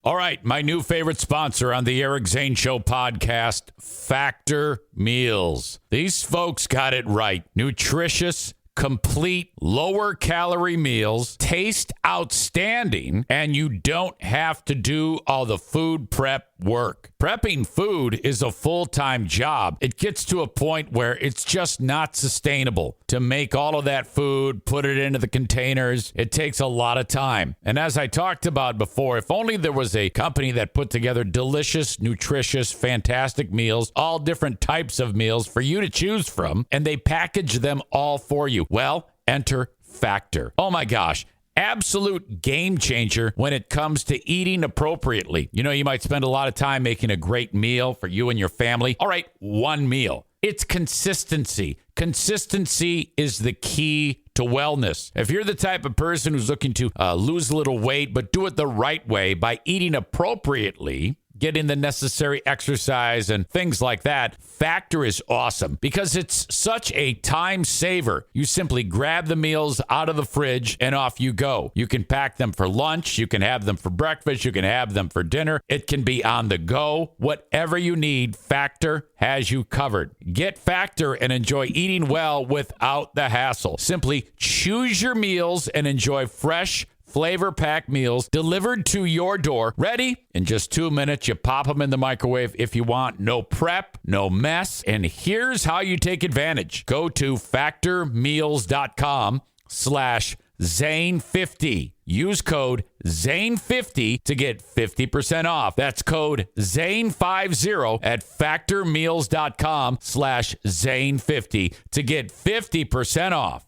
All right, my new favorite sponsor on the Eric Zane Show podcast, Factor Meals. These folks got it right. Nutritious, complete, lower-calorie meals, taste outstanding, and you don't have to do all the food prep work. Prepping food is a full-time job. It gets to a point where it's just not sustainable to make all of that food, put it into the containers. It takes a lot of time. And as I talked about before, if only there was a company that put together delicious, nutritious, fantastic meals, all different types of meals for you to choose from, and they package them all for you. Well, enter Factor. Oh my gosh. Absolute game changer when it comes to eating appropriately. You know, you might spend a lot of time making a great meal for you and your family. All right, one meal. It's consistency. Consistency is the key to wellness. If you're the type of person who's looking to lose a little weight, but do it the right way by eating appropriately, getting the necessary exercise and things like that, Factor is awesome because it's such a time saver. You simply grab the meals out of the fridge and off you go. You can pack them for lunch. You can have them for breakfast. You can have them for dinner. It can be on the go. Whatever you need, Factor has you covered. Get Factor and enjoy eating well without the hassle. Simply choose your meals and enjoy fresh, flavor-packed meals delivered to your door, ready in just 2 minutes. You pop them in the microwave if you want. No prep, no mess. And here's how you take advantage. Go to factormeals.com/Zane50. Use code Zane50 to get 50% off. That's code Zane50 at factormeals.com/Zane50 to get 50% off.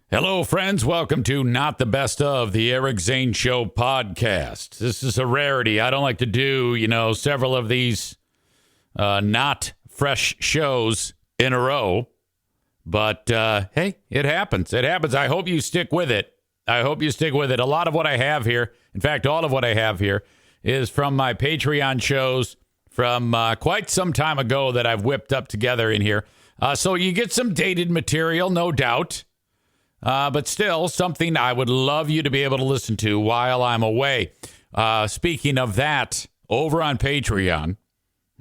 Hello, friends. Welcome to Not the Best of the Eric Zane Show podcast. This is a rarity. I don't like to do, several of these not fresh shows in a row. But, hey, it happens. It happens. I hope you stick with it. A lot of what I have here, in fact, all of what I have here, is from my Patreon shows from quite some time ago that I've whipped up together in here. So you get some dated material, no doubt. But still, something I would love you to be able to listen to while I'm away. Speaking of that, over on Patreon,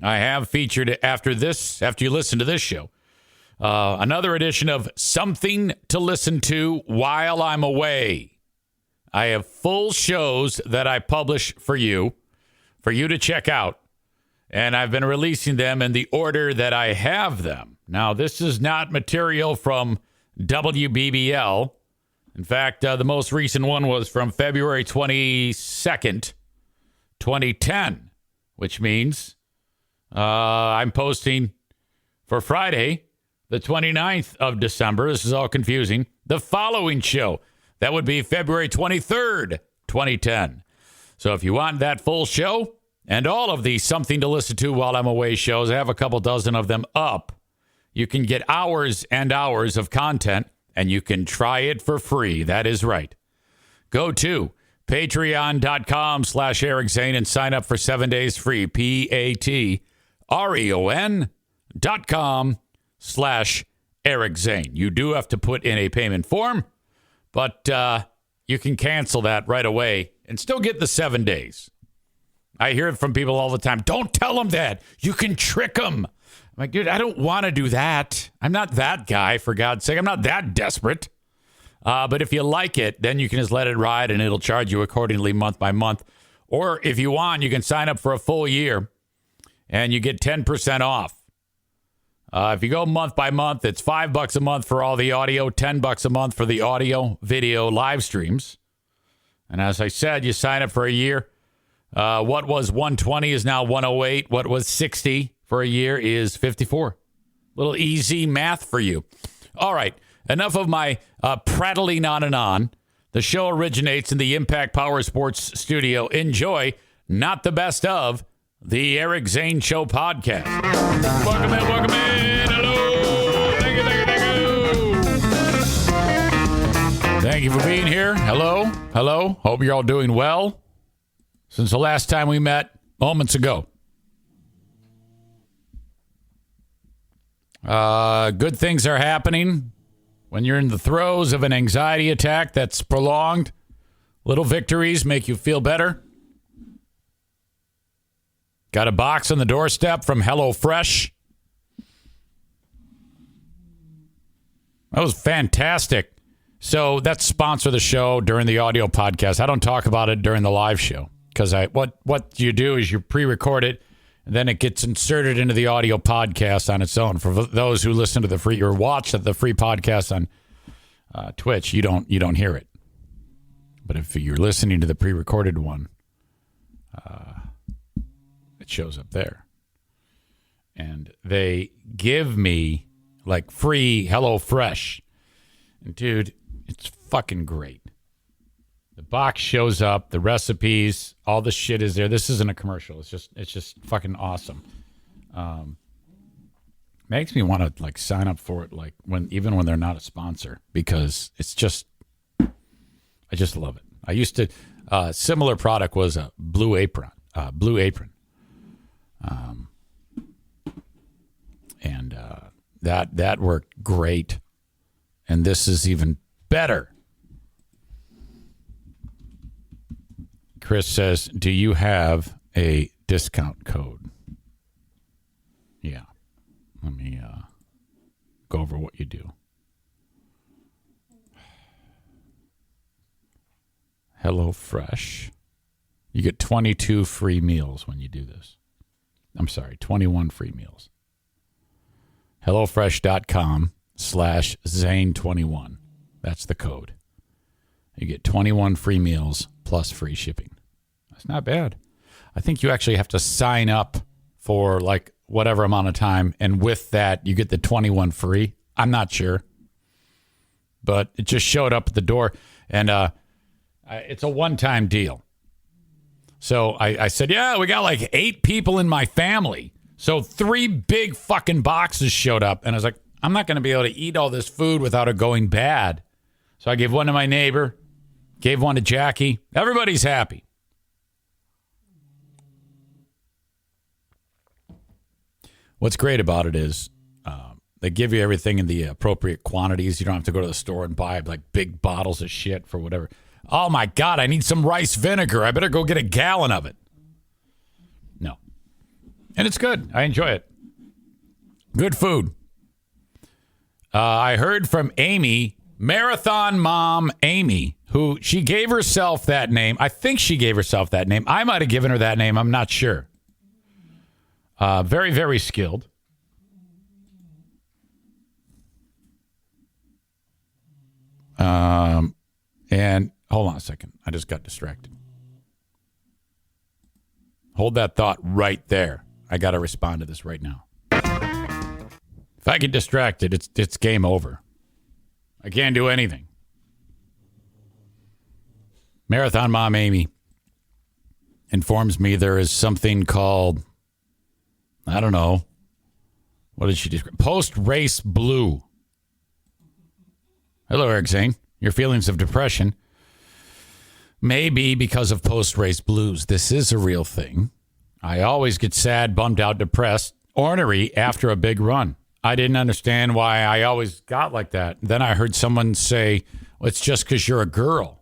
I have featured, after you listen to this show, another edition of Something to Listen to While I'm Away. I have full shows that I publish for you to check out. And I've been releasing them in the order that I have them. Now, this is not material from WBBL. In fact, the most recent one was from February 22nd, 2010, which means I'm posting for Friday, the 29th of December. This is all confusing. The following show, that would be February 23rd, 2010. So if you want that full show and all of the Something to Listen to While I'm Away shows, I have a couple dozen of them up. You can get hours and hours of content, and you can try it for free. That is right. Go to patreon.com/Eric Zane and sign up for 7 days free. patreon.com/Eric Zane. You do have to put in a payment form, but you can cancel that right away and still get the 7 days. I hear it from people all the time. Don't tell them that. You can trick them. I'm like, dude, I don't want to do that. I'm not that guy, for God's sake. I'm not that desperate. But if you like it, then you can just let it ride, and it'll charge you accordingly month by month. Or if you want, you can sign up for a full year, and you get 10% off. If you go month by month, it's $5 a month for all the audio, $10 a month for the audio, video, live streams. And as I said, you sign up for a year. What was $120 is now $108. What was $60 for a year is $54. Little easy math for you. All right. Enough of my prattling on and on. The show originates in the Impact Power Sports studio. Enjoy Not the Best of the Eric Zane Show podcast. Welcome in, welcome in. Hello. Thank you, thank you, thank you. Thank you for being here. Hello, hello. Hope you're all doing well. Since the last time we met moments ago. Good things are happening when you're in the throes of an anxiety attack that's prolonged. Little victories make you feel better. Got a box on the doorstep from HelloFresh. That was fantastic. So that's sponsor the show during the audio podcast. I don't talk about it during the live show because what you do is you pre-record it and then it gets inserted into the audio podcast on its own. For those who listen to the free or watch the free podcast on Twitch, you don't hear it. But if you're listening to the pre-recorded one, it shows up there. And they give me like free HelloFresh. And dude, it's fucking great. The box shows up, the recipes, all the shit is there. This isn't a commercial. It's just fucking awesome. Makes me want to like sign up for it like even when they're not a sponsor because it's just I just love it. I used to similar product was a Blue Apron. And that worked great. And this is even better. Chris says, do you have a discount code? Yeah. Let me go over what you do. HelloFresh. You get 22 free meals when you do this. I'm sorry, 21 free meals. HelloFresh.com/Zane21. That's the code. You get 21 free meals plus free shipping. That's not bad. I think you actually have to sign up for like whatever amount of time. And with that, you get the 21 free. I'm not sure. But it just showed up at the door. And it's a one-time deal. So I said, yeah, we got like 8 people in my family. So 3 big fucking boxes showed up. And I was like, I'm not going to be able to eat all this food without it going bad. So I gave one to my neighbor, gave one to Jackie. Everybody's happy. What's great about it is they give you everything in the appropriate quantities. You don't have to go to the store and buy like big bottles of shit for whatever. Oh, my God, I need some rice vinegar. I better go get a gallon of it. No. And it's good. I enjoy it. Good food. I heard from Amy, Marathon Mom Amy, who she gave herself that name. I think she gave herself that name. I might have given her that name. I'm not sure. Very, very skilled. And hold on a second. I just got distracted. Hold that thought right there. I got to respond to this right now. If I get distracted, it's game over. I can't do anything. Marathon Mom Amy informs me there is something called, I don't know, what did she describe? Post-race blue. Hello, Eric Zane. Your feelings of depression may be because of post-race blues. This is a real thing. I always get sad, bummed out, depressed, ornery after a big run. I didn't understand why I always got like that. Then I heard someone say, well, it's just because you're a girl.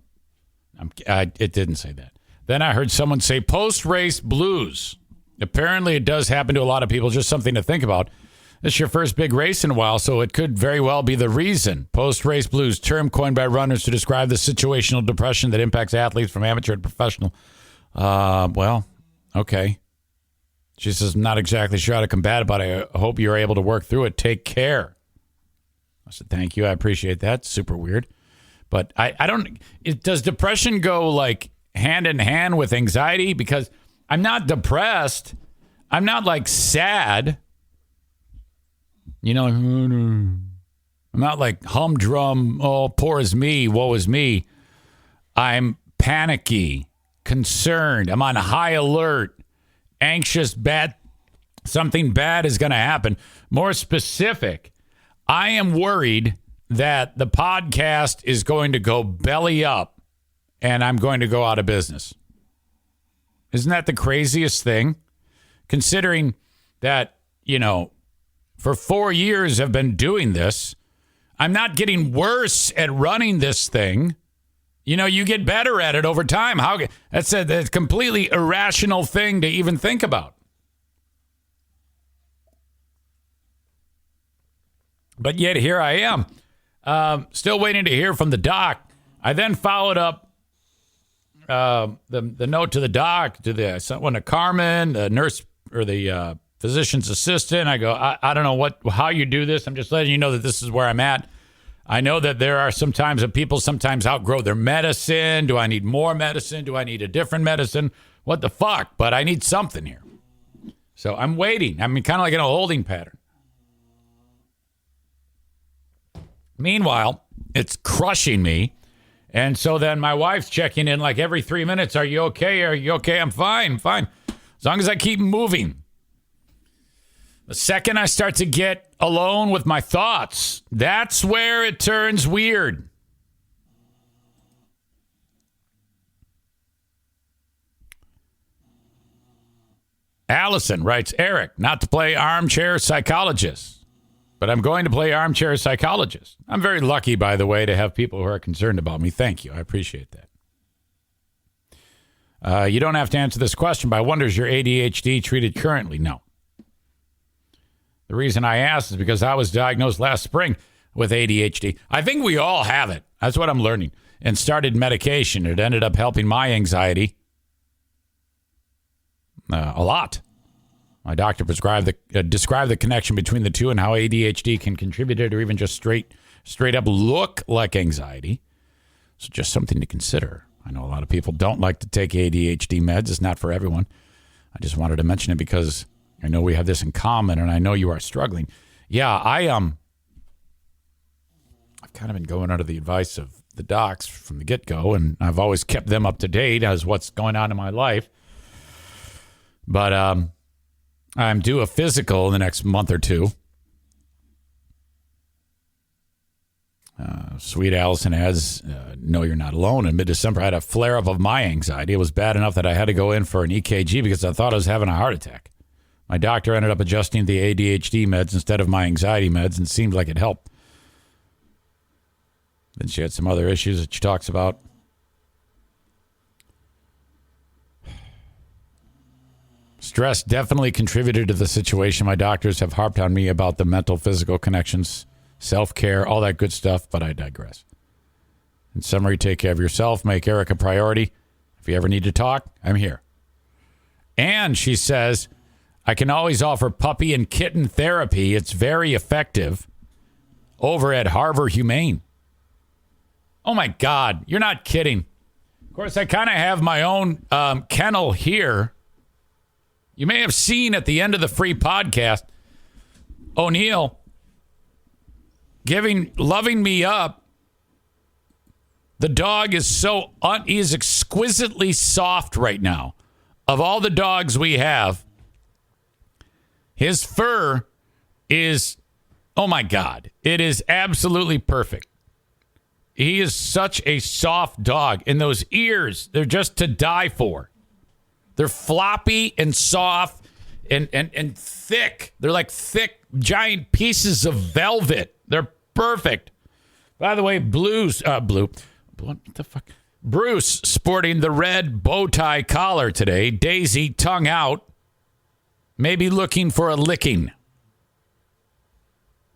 It didn't say that. Then I heard someone say post-race blues. Apparently it does happen to a lot of people, just something to think about. This is your first big race in a while, so it could very well be the reason. Post-race blues, term coined by runners to describe the situational depression that impacts athletes from amateur to professional. Well, okay. She says, I'm not exactly sure how to combat it, but I hope you're able to work through it. Take care. I said, thank you. I appreciate that. Super weird. But I don't, does depression go like hand in hand with anxiety? Because I'm not depressed. I'm not like sad. You know, I'm not like humdrum, oh, poor is me, woe is me. I'm panicky, concerned. I'm on high alert, anxious, bad. Something bad is going to happen. More specific, I am worried that the podcast is going to go belly up and I'm going to go out of business. Isn't that the craziest thing? Considering that, you know, for 4 years I've been doing this. I'm not getting worse at running this thing. You know, you get better at it over time. That's a completely irrational thing to even think about. But yet here I am, still waiting to hear from the doc. I then followed up the note to the doc, I sent one to Carmen, the nurse or the physician's assistant. I go, I don't know how you do this. I'm just letting you know that this is where I'm at. I know that there are some times that people sometimes outgrow their medicine. Do I need more medicine? Do I need a different medicine? What the fuck? But I need something here. So I'm waiting. I'm kind of like in a holding pattern. Meanwhile, it's crushing me. And so then my wife's checking in like every 3 minutes. Are you okay? Are you okay? I'm fine. Fine. As long as I keep moving. The second I start to get alone with my thoughts, that's where it turns weird. Allison writes, Eric, not to play armchair psychologist, but I'm going to play armchair psychologist. I'm very lucky, by the way, to have people who are concerned about me. Thank you. I appreciate that. You don't have to answer this question, but I wonder, is your ADHD treated currently? No. The reason I asked is because I was diagnosed last spring with ADHD. I think we all have it. That's what I'm learning. And started medication. It ended up helping my anxiety a lot. My doctor described the connection between the two and how ADHD can contribute to it or even just straight up look like anxiety. So just something to consider. I know a lot of people don't like to take ADHD meds. It's not for everyone. I just wanted to mention it because I know we have this in common, and I know you are struggling. Yeah, I've kind of been going under the advice of the docs from the get-go, and I've always kept them up to date as what's going on in my life. But I'm due a physical in the next month or two. Sweet Allison adds, no, you're not alone. In mid-December, I had a flare-up of my anxiety. It was bad enough that I had to go in for an EKG because I thought I was having a heart attack. My doctor ended up adjusting the ADHD meds instead of my anxiety meds, and it seemed like it helped. Then she had some other issues that she talks about. Stress definitely contributed to the situation. My doctors have harped on me about the mental, physical connections, self-care, all that good stuff, but I digress. In summary, take care of yourself. Make Eric a priority. If you ever need to talk, I'm here. And she says, I can always offer puppy and kitten therapy. It's very effective over at Harvard Humane. Oh, my God. You're not kidding. Of course, I kind of have my own kennel here. You may have seen at the end of the free podcast, O'Neill loving me up. The dog is he is exquisitely soft right now. Of all the dogs we have, his fur is, oh my God, it is absolutely perfect. He is such a soft dog. And those ears, they're just to die for. They're floppy and soft and thick. They're like thick, giant pieces of velvet. They're perfect. By the way, what the fuck? Bruce sporting the red bow tie collar today. Daisy, tongue out. Maybe looking for a licking.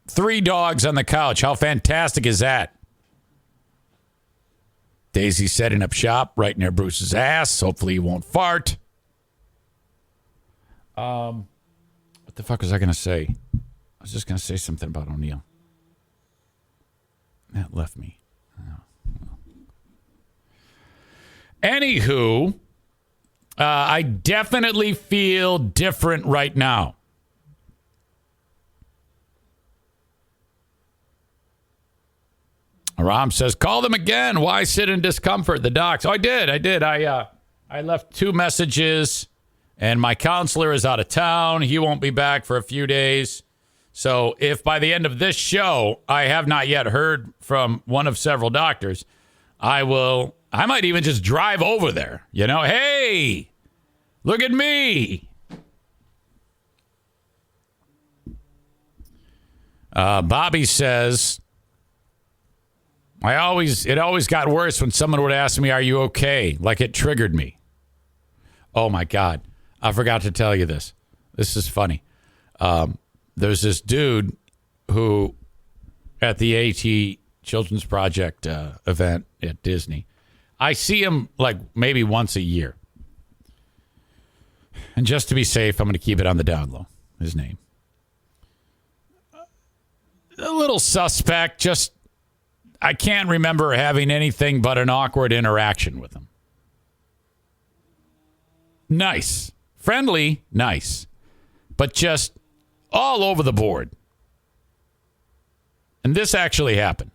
3 dogs on the couch. How fantastic is that? Daisy setting up shop right near Bruce's ass. Hopefully he won't fart. What the fuck was I going to say? I was just going to say something about O'Neill. That left me. Anywho, I definitely feel different right now. Aram says, call them again. Why sit in discomfort? The docs. Oh, I did. I left 2 messages, and my counselor is out of town. He won't be back for a few days. So if by the end of this show, I have not yet heard from one of several doctors, I might even just drive over there. You know, hey, look at me. Bobby says, it always got worse when someone would ask me, are you okay? Like it triggered me. Oh my God. I forgot to tell you this. This is funny. There's this dude who at the AT Children's Project event at Disney. I see him like maybe once a year. And just to be safe, I'm going to keep it on the down low, his name. A little suspect, just I can't remember having anything but an awkward interaction with him. Nice. Friendly, nice. But just all over the board. And this actually happened.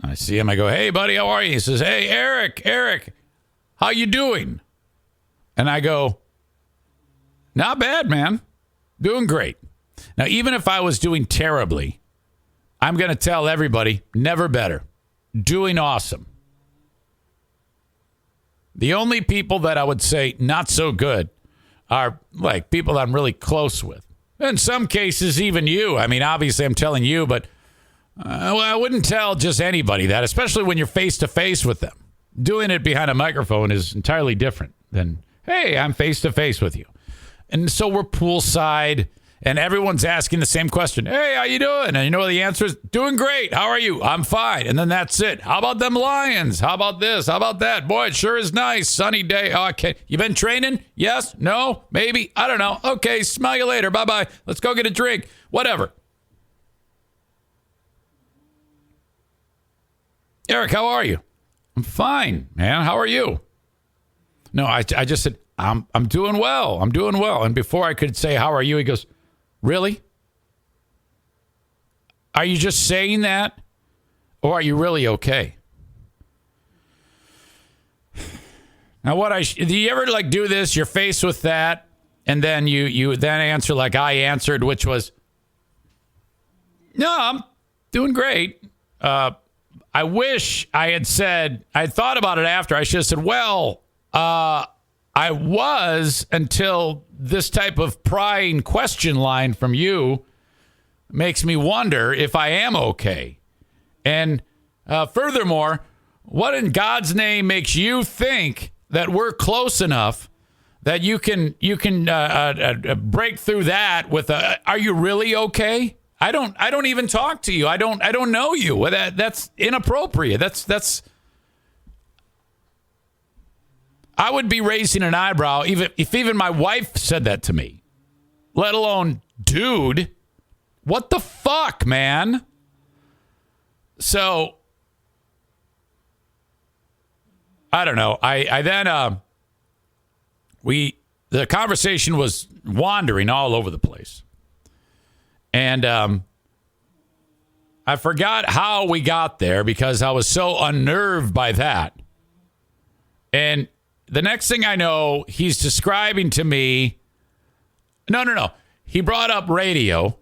I see him. I go, hey, buddy, how are you? He says, hey, Eric, how you doing? And I go, not bad, man. Doing great. Now, even if I was doing terribly, I'm going to tell everybody, never better. Doing awesome. The only people that I would say not so good are like people that I'm really close with. In some cases, even you. I mean, obviously, I'm telling you, but I wouldn't tell just anybody that, especially when you're face-to-face with them. Doing it behind a microphone is entirely different than, hey, I'm face-to-face with you. And so we're poolside, and everyone's asking the same question. Hey, how you doing? And you know what the answer is? Doing great. How are you? I'm fine. And then that's it. How about them Lions? How about this? How about that? Boy, it sure is nice. Sunny day. Okay. You been training? Yes? No? Maybe? I don't know. Okay. Smell you later. Bye-bye. Let's go get a drink. Whatever. Eric, how are you? I'm fine, man. How are you? No, I just said, I'm doing well. I'm doing well. And before I could say, how are you? He goes, really? Are you just saying that? Or are you really okay? Now, do you ever like do this? You're faced with that. And then you then answer like I answered, which was, no, I'm doing great. I wish I had thought about it after. I should have said, well, I was until this type of prying question line from you makes me wonder if I am okay. And furthermore, what in God's name makes you think that we're close enough that you can break through that with are you really okay? I don't even talk to you. I don't know you. That's inappropriate. That's I would be raising an eyebrow if even my wife said that to me. Let alone, dude. What the fuck, man? So I don't know. I then the conversation was wandering all over the place. And I forgot how we got there because I was so unnerved by that. And the next thing I know, he's describing to me. No. He brought up radio.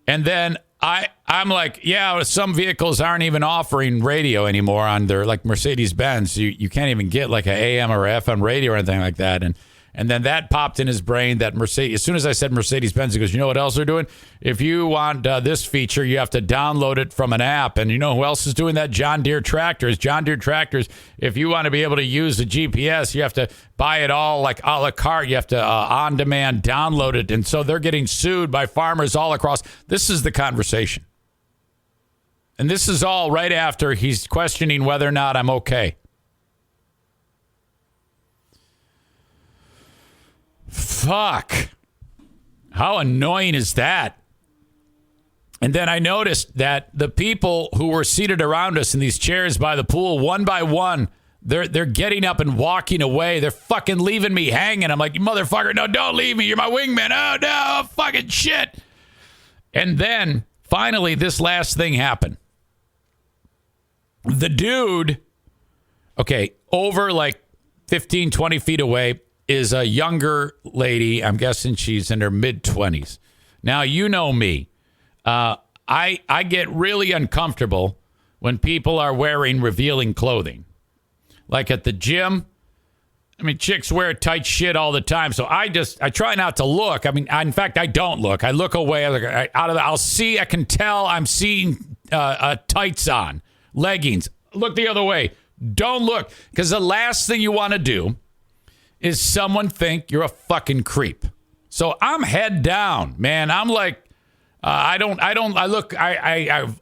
And then I'm like, yeah, some vehicles aren't even offering radio anymore on their like Mercedes-Benz. You can't even get like an AM or FM radio or anything like that. And then that popped in his brain that Mercedes, as soon as I said Mercedes-Benz, he goes, you know what else they're doing? If you want this feature, you have to download it from an app. And you know who else is doing that? John Deere Tractors. John Deere Tractors, if you want to be able to use the GPS, you have to buy it all like a la carte. You have to on-demand download it. And so they're getting sued by farmers all across. This is the conversation. And this is all right after he's questioning whether or not I'm okay. Fuck. How annoying is that? And then I noticed that the people who were seated around us in these chairs by the pool, one by one, they're getting up and walking away. They're fucking leaving me hanging. I'm like, you motherfucker, no, don't leave me. You're my wingman. Oh, no, fucking shit. And then finally, this last thing happened. The dude, okay, over like 15, 20 feet away, is a younger lady. I'm guessing she's in her mid-20s. Now, you know me. I get really uncomfortable when people are wearing revealing clothing. Like at the gym. I mean, chicks wear tight shit all the time. So I try not to look. I mean, in fact, I don't look. I look away. I can tell I'm seeing tights on, leggings. Look the other way. Don't look. Because the last thing you want to do is someone think you're a fucking creep. So I'm head down, man. I'm like, I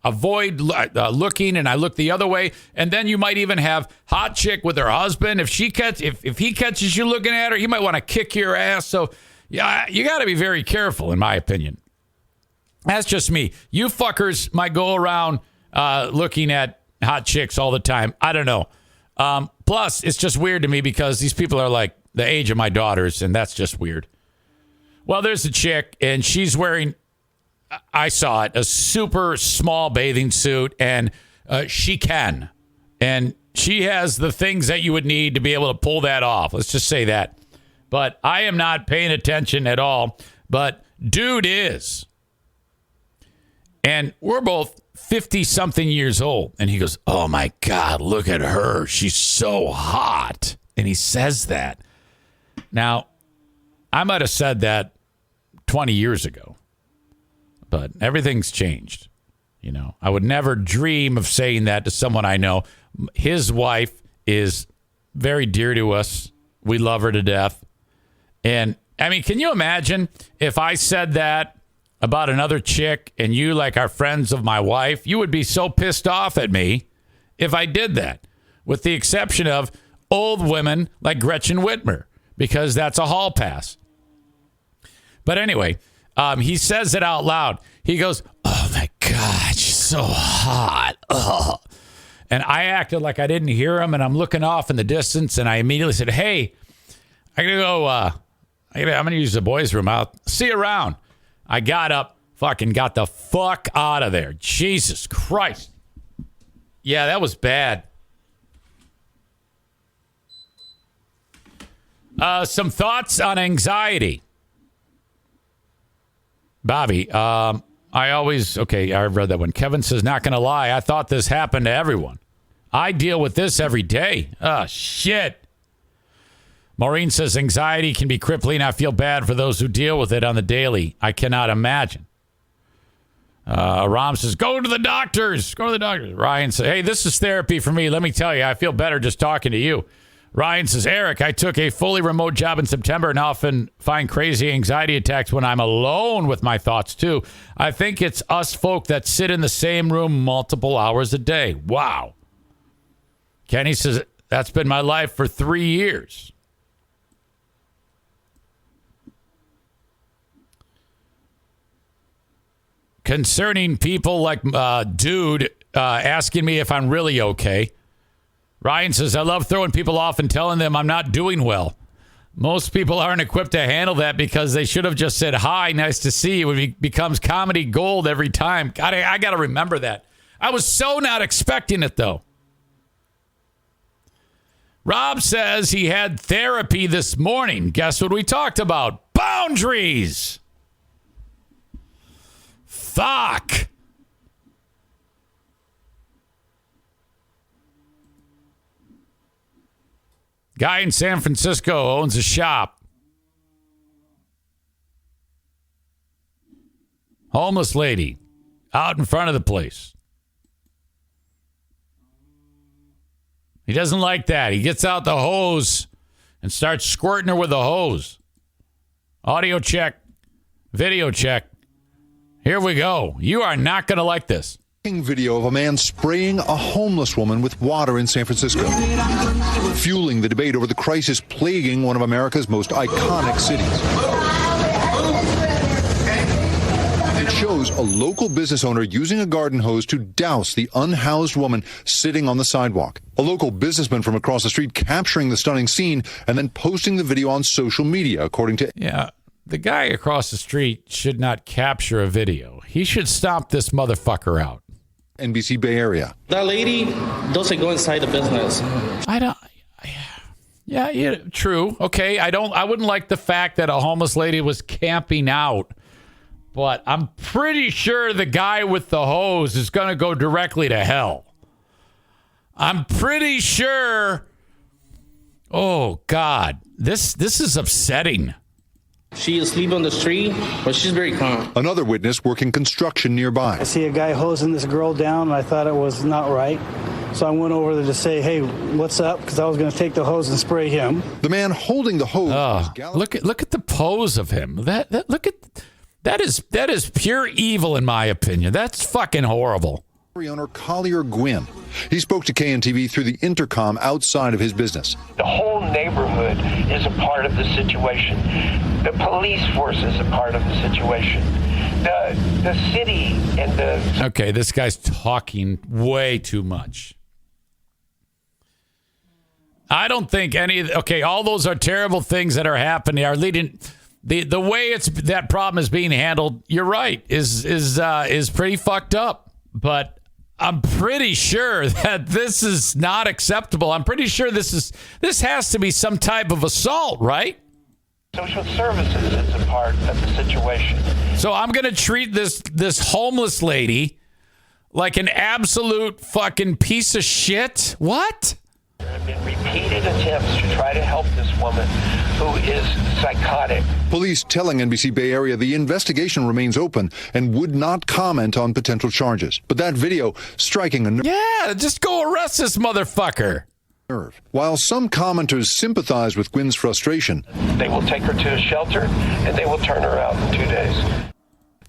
avoid looking, and I look the other way. And then you might even have hot chick with her husband. If he catches you looking at her, he might want to kick your ass. So yeah, you got to be very careful, in my opinion. That's just me. You fuckers might go around looking at hot chicks all the time. I don't know. Plus, it's just weird to me because these people are like the age of my daughters, and that's just weird. Well, there's a chick, and she's wearing, I saw it, a super small bathing suit, and she can. And she has the things that you would need to be able to pull that off. Let's just say that. But I am not paying attention at all. But dude is. And we're both 50-something years old. And he goes, oh, my God, look at her. She's so hot. And he says that. Now, I might have said that 20 years ago. But everything's changed. You know, I would never dream of saying that to someone I know. His wife is very dear to us. We love her to death. And, I mean, can you imagine if I said that about another chick and you, like, are friends of my wife? You would be so pissed off at me if I did that, with the exception of old women like Gretchen Whitmer, because that's a hall pass. But anyway, he says it out loud. He goes, oh, my God, she's so hot. Ugh. And I acted like I didn't hear him, and I'm looking off in the distance, and I immediately said, hey, I'm going to go, I'm going to use the boys' room. I'll see you around. I got up, fucking got the fuck out of there. Jesus Christ. Yeah, that was bad. Some thoughts on anxiety. Bobby, I read that one. Kevin says, not going to lie, I thought this happened to everyone. I deal with this every day. Oh, shit. Maureen says, anxiety can be crippling. I feel bad for those who deal with it on the daily. I cannot imagine. Ram says, go to the doctors. Go to the doctors. Ryan says, hey, this is therapy for me. Let me tell you, I feel better just talking to you. Ryan says, Eric, I took a fully remote job in September and often find crazy anxiety attacks when I'm alone with my thoughts, too. I think it's us folk that sit in the same room multiple hours a day. Wow. Kenny says, that's been my life for 3 years. Concerning people like dude asking me if I'm really okay. Ryan says, I love throwing people off and telling them I'm not doing well. Most people aren't equipped to handle that because they should have just said, hi, nice to see you. It becomes comedy gold every time. God, I got to remember that. I was so not expecting it, though. Rob says he had therapy this morning. Guess what we talked about? Boundaries. Fuck. Guy in San Francisco owns a shop. Homeless lady out in front of the place. He doesn't like that. He gets out the hose and starts squirting her with the hose. Audio check. Video check. Here we go. You are not going to like this. Video of a man spraying a homeless woman with water in San Francisco, fueling the debate over the crisis plaguing one of America's most iconic cities. It shows a local business owner using a garden hose to douse the unhoused woman sitting on the sidewalk. A local businessman from across the street capturing the stunning scene and then posting the video on social media, according to... Yeah, the guy across the street should not capture a video. He should stomp this motherfucker out. NBC Bay Area. That lady doesn't go inside the business. Yeah, true. Okay, I wouldn't like the fact that a homeless lady was camping out, but I'm pretty sure the guy with the hose is going to go directly to hell. I'm pretty sure. Oh God, this is upsetting. She is asleep on the street, but she's very calm. Another witness working construction nearby. I see a guy hosing this girl down, and I thought it was not right. So I went over there to say, hey, what's up? Because I was going to take the hose and spray him. The man holding the hose. Look at the pose of him. That is pure evil in my opinion. That's fucking horrible. Owner Collier Gwynn. He spoke to KNTV through the intercom outside of his business. The whole neighborhood is a part of the situation. The police force is a part of the situation. The city and the... Okay, this guy's talking way too much. I don't think all those are terrible things that are happening, are leading... The way that problem is being handled, you're right, is pretty fucked up. But I'm pretty sure that this is not acceptable. I'm pretty sure this has to be some type of assault, right? Social services is a part of the situation. So I'm going to treat this homeless lady like an absolute fucking piece of shit? What? There have been repeated attempts to try to help this woman who is psychotic. Police telling NBC Bay Area the investigation remains open and would not comment on potential charges. But that video striking a nerve. Yeah, just go arrest this motherfucker. While some commenters sympathize with Gwynn's frustration, they will take her to a shelter and they will turn her out in 2 days.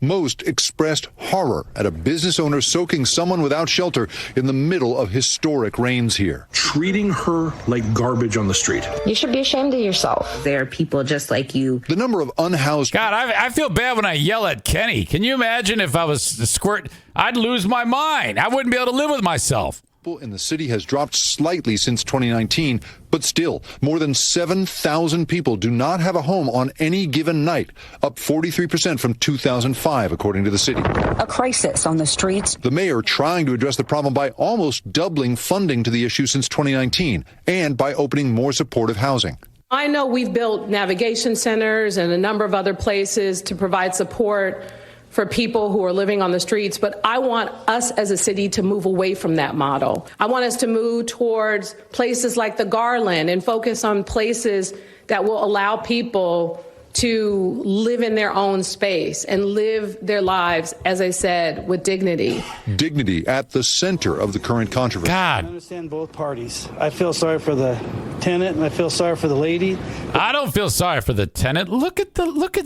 Most expressed horror at a business owner soaking someone without shelter in the middle of historic rains here. Treating her like garbage on the street. You should be ashamed of yourself. There are people just like you. The number of unhoused... God, I feel bad when I yell at Kenny. Can you imagine if I was squirt? I'd lose my mind. I wouldn't be able to live with myself. In the city has dropped slightly since 2019, but still, more than 7,000 people do not have a home on any given night, up 43% from 2005, according to the city. A crisis on the streets. The mayor trying to address the problem by almost doubling funding to the issue since 2019, and by opening more supportive housing. I know we've built navigation centers and a number of other places to provide support for people who are living on the streets, but I want us as a city to move away from that model. I want us to move towards places like the Garland and focus on places that will allow people to live in their own space and live their lives, as I said, with dignity. Dignity at the center of the current controversy. I God, understand both parties. I feel sorry for the tenant and I feel sorry for the lady. I don't feel sorry for the tenant. Look at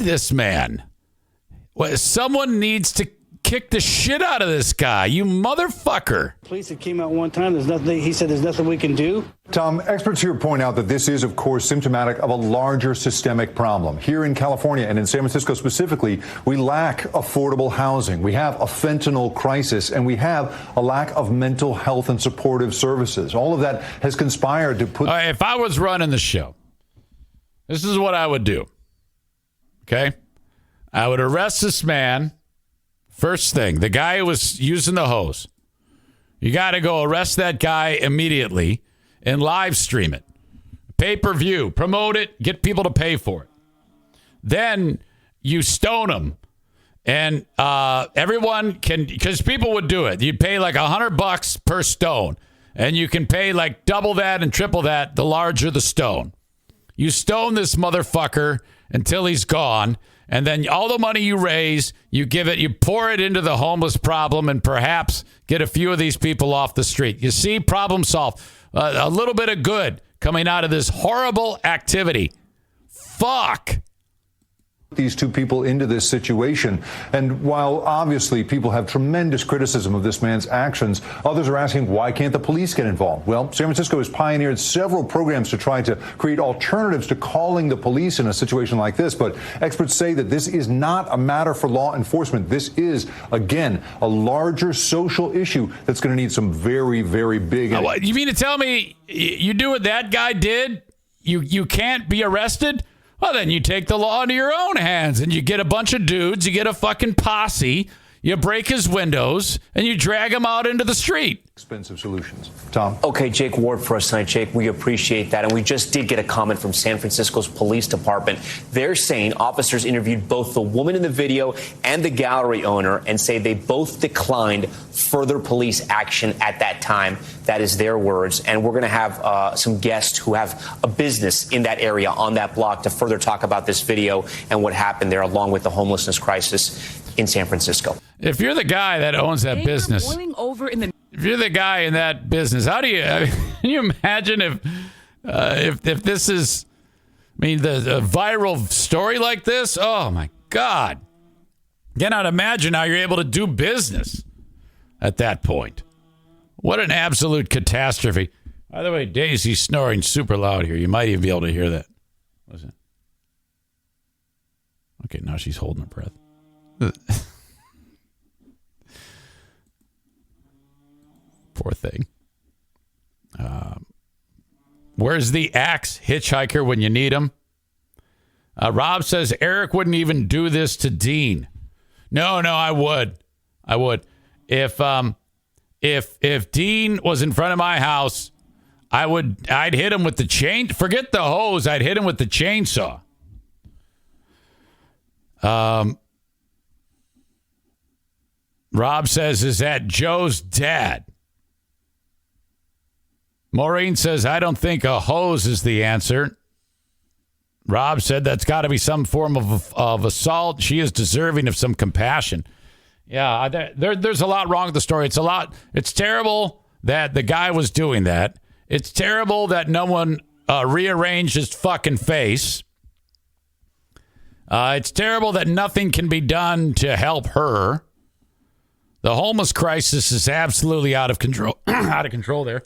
this man. Well, someone needs to kick the shit out of this guy, you motherfucker. Police that came out one time, he said there's nothing we can do. Tom, experts here point out that this is, of course, symptomatic of a larger systemic problem. Here in California and in San Francisco specifically, we lack affordable housing. We have a fentanyl crisis, and we have a lack of mental health and supportive services. All of that has conspired to put... If I was running the show, this is what I would do. Okay? I would arrest this man. First thing, the guy who was using the hose. You got to go arrest that guy immediately and live stream it. Pay-per-view. Promote it. Get people to pay for it. Then you stone him. And everyone can, because people would do it. You'd pay like $100 per stone. And you can pay like double that and triple that the larger the stone. You stone this motherfucker until he's gone. And then all the money you raise, you pour it into the homeless problem and perhaps get a few of these people off the street. You see, problem solved. A little bit of good coming out of this horrible activity. Fuck. These two people into this situation. And while obviously people have tremendous criticism of this man's actions, others are asking, why can't the police get involved? Well, San Francisco has pioneered several programs to try to create alternatives to calling the police in a situation like this. But experts say that this is not a matter for law enforcement. This is, again, a larger social issue that's going to need some very, very big... You mean to tell me you do what that guy did? You can't be arrested? Well, then you take the law into your own hands and you get a bunch of dudes, you get a fucking posse, You break his windows and you drag him out into the street. Expensive solutions. Tom? Okay, Jake Ward for us tonight. Jake, we appreciate that. And we just did get a comment from San Francisco's police department. They're saying officers interviewed both the woman in the video and the gallery owner and say they both declined further police action at that time. That is their words. And we're going to have some guests who have a business in that area on that block to further talk about this video and what happened there, along with the homelessness crisis in San Francisco. If you're the guy that owns that business, if you're the guy in that business, how do you, can you imagine if this is, the viral story like this? Oh my God. Cannot imagine how you're able to do business at that point. What an absolute catastrophe. By the way, Daisy's snoring super loud here. You might even be able to hear that. Listen. Okay, now she's holding her breath. Poor thing. Where's the axe hitchhiker when you need him? Rob says Eric wouldn't even do this to Dean. No, I would. If Dean was in front of my house, I'd hit him with the chain. Forget the hose. I'd hit him with the chainsaw. Rob says, is that Joe's dad? Maureen says, I don't think a hose is the answer. Rob said that's got to be some form of assault. She is deserving of some compassion. Yeah, there's a lot wrong with the story. It's terrible that the guy was doing that. It's terrible that no one rearranged his fucking face. It's terrible that nothing can be done to help her. The homeless crisis is absolutely out of control. Out of control there.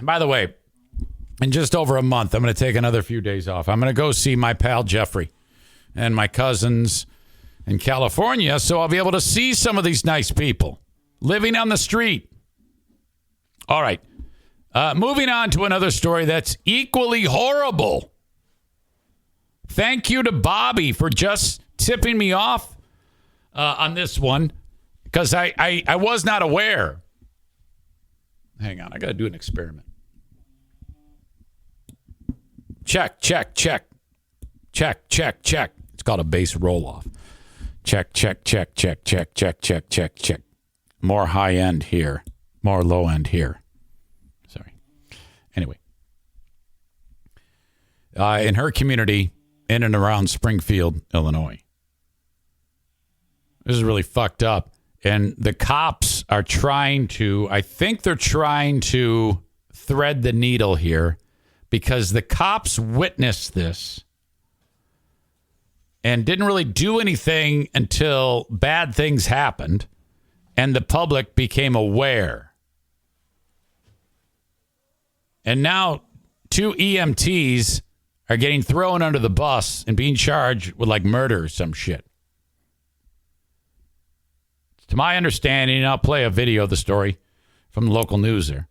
By the way, in just over a month, I'm going to take another few days off. I'm going to go see my pal Jeffrey and my cousins in California, so I'll be able to see some of these nice people living on the street. All right. Moving on to another story that's equally horrible. Thank you to Bobby for just tipping me off on this one, because I was not aware. Hang on, I got to do an experiment. Check. It's called a base roll-off. Check. More high end here. More low end here. Sorry. Anyway. In her community, in and around Springfield, Illinois. This is really fucked up. And the cops are trying to thread the needle here, because the cops witnessed this and didn't really do anything until bad things happened and the public became aware. And now 2 EMTs are getting thrown under the bus and being charged with like murder or some shit. To my understanding, and I'll play a video of the story from the local news there.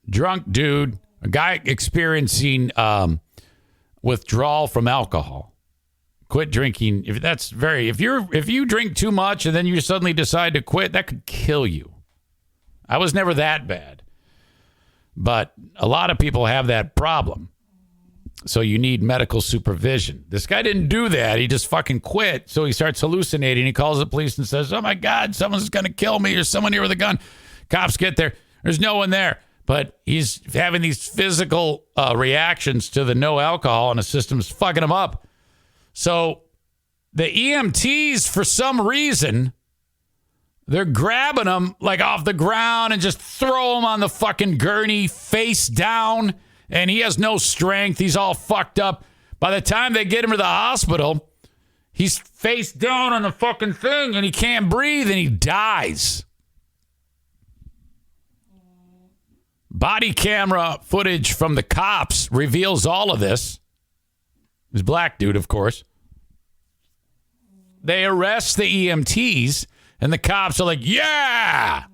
Drunk dude, a guy experiencing withdrawal from alcohol. Quit drinking. If you drink too much and then you suddenly decide to quit, that could kill you. I was never that bad. But a lot of people have that problem. So you need medical supervision. This guy didn't do that. He just fucking quit. So he starts hallucinating. He calls the police and says, oh my God, someone's going to kill me. There's someone here with a gun. Cops get there. There's no one there. But he's having these physical reactions to the no alcohol, and the system's fucking him up. So the EMTs, for some reason, they're grabbing him like off the ground and just throw him on the fucking gurney face down. And he has no strength. He's all fucked up. By the time they get him to the hospital, he's face down on the fucking thing and he can't breathe and he dies. Body camera footage from the cops reveals all of this. This black dude, of course. They arrest the EMTs and the cops are like, yeah,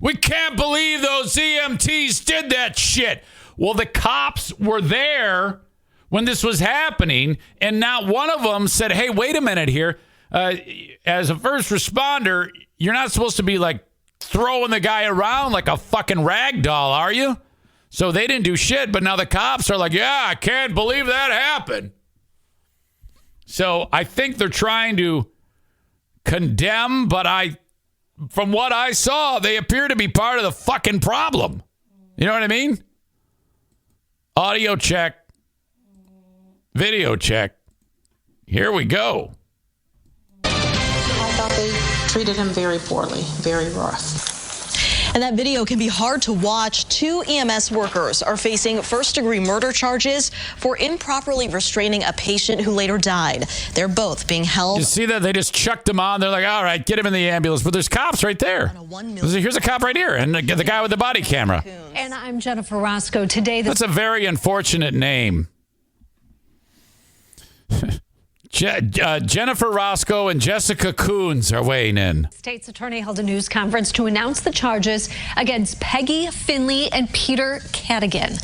we can't believe those EMTs did that shit. Well, the cops were there when this was happening, and not one of them said, hey, wait a minute here. as a first responder, you're not supposed to be like throwing the guy around like a fucking rag doll, are you? So they didn't do shit, but now the cops are like, yeah, I can't believe that happened. So I think they're trying to condemn, but from what I saw, they appear to be part of the fucking problem. You know what I mean? Audio check. Video check. Here we go. I thought they treated him very poorly, very rough. And that video can be hard to watch. 2 EMS workers are facing first-degree murder charges for improperly restraining a patient who later died. They're both being held. You see that? They just chucked him on. They're like, all right, get him in the ambulance. But there's cops right there. Here's a cop right here. And the guy with the body camera. And I'm Jennifer Roscoe. Today, that's a very unfortunate name. Jennifer Roscoe and Jessica Coons are weighing in. State's attorney held a news conference to announce the charges against Peggy Finley and Peter Cadigan.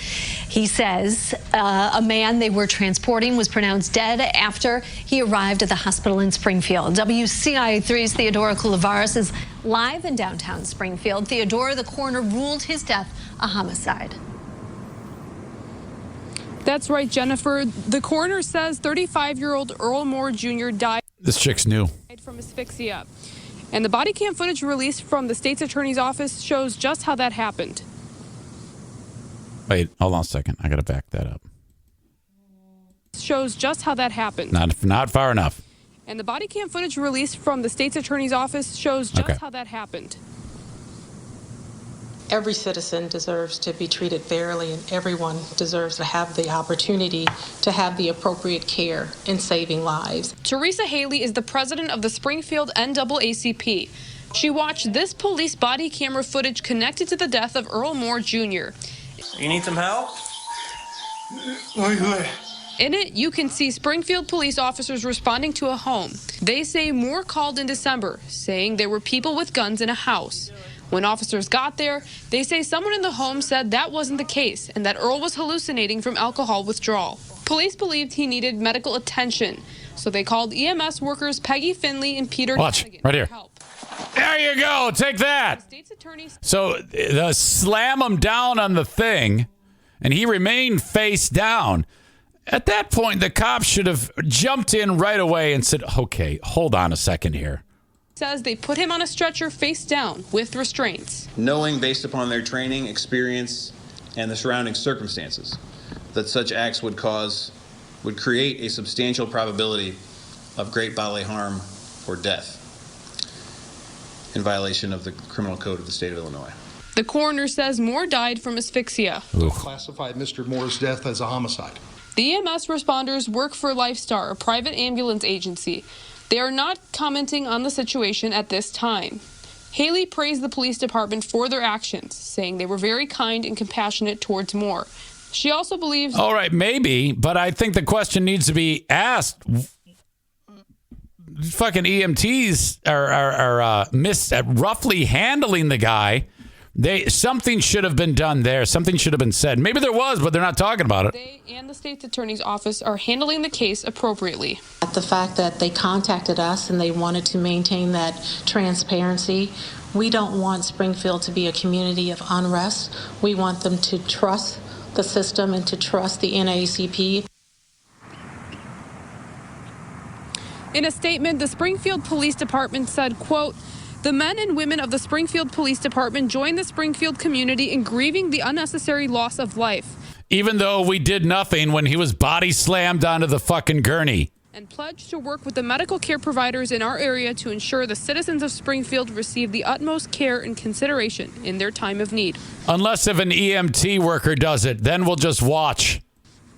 He says a man they were transporting was pronounced dead after he arrived at the hospital in Springfield. WCIA3's Theodora Coulivaris is live in downtown Springfield. Theodora, the coroner ruled his death a homicide. That's right, Jennifer. The coroner says 35-year-old Earl Moore Jr. died. This chick's new. From asphyxia. And the body cam footage released from the state's attorney's office shows just how that happened. Wait, hold on a second. I got to back that up. Shows just how that happened. Not far enough. And the body cam footage released from the state's attorney's office shows just how that happened. Every citizen deserves to be treated fairly, and everyone deserves to have the opportunity to have the appropriate care in saving lives. Teresa Haley is the president of the Springfield NAACP. She watched this police body camera footage connected to the death of Earl Moore Jr. You need some help? In it, you can see Springfield police officers responding to a home. They say Moore called in December, saying there were people with guns in a house. When officers got there, they say someone in the home said that wasn't the case and that Earl was hallucinating from alcohol withdrawal. Police believed he needed medical attention, so they called EMS workers Peggy Finley and Peter Cadigan right here. There you go. Take that. So they slam him down on the thing, and he remained face down. At that point, the cops should have jumped in right away and said, okay, hold on a second here. Says they put him on a stretcher face down with restraints. Knowing based upon their training, experience, and the surrounding circumstances that such acts would create a substantial probability of great bodily harm or death in violation of the criminal code of the state of Illinois. The coroner says Moore died from asphyxia. Classified Mr. Moore's death as a homicide. The EMS responders work for Lifestar, a private ambulance agency. They are not commenting on the situation at this time. Haley praised the police department for their actions, saying they were very kind and compassionate towards Moore. She also believes... All right, maybe, but I think the question needs to be asked. Fucking EMTs are missed at roughly handling the guy. Something should have been done there. Something should have been said. Maybe there was, but they're not talking about it. They and the state's attorney's office are handling the case appropriately. The fact that they contacted us and they wanted to maintain that transparency, we don't want Springfield to be a community of unrest. We want them to trust the system and to trust the NAACP. In a statement, the Springfield Police Department said, quote, "The men and women of the Springfield Police Department join the Springfield community in grieving the unnecessary loss of life. Even though we did nothing when he was body slammed onto the fucking gurney. And pledge to work with the medical care providers in our area to ensure the citizens of Springfield receive the utmost care and consideration in their time of need." Unless if an EMT worker does it, then we'll just watch.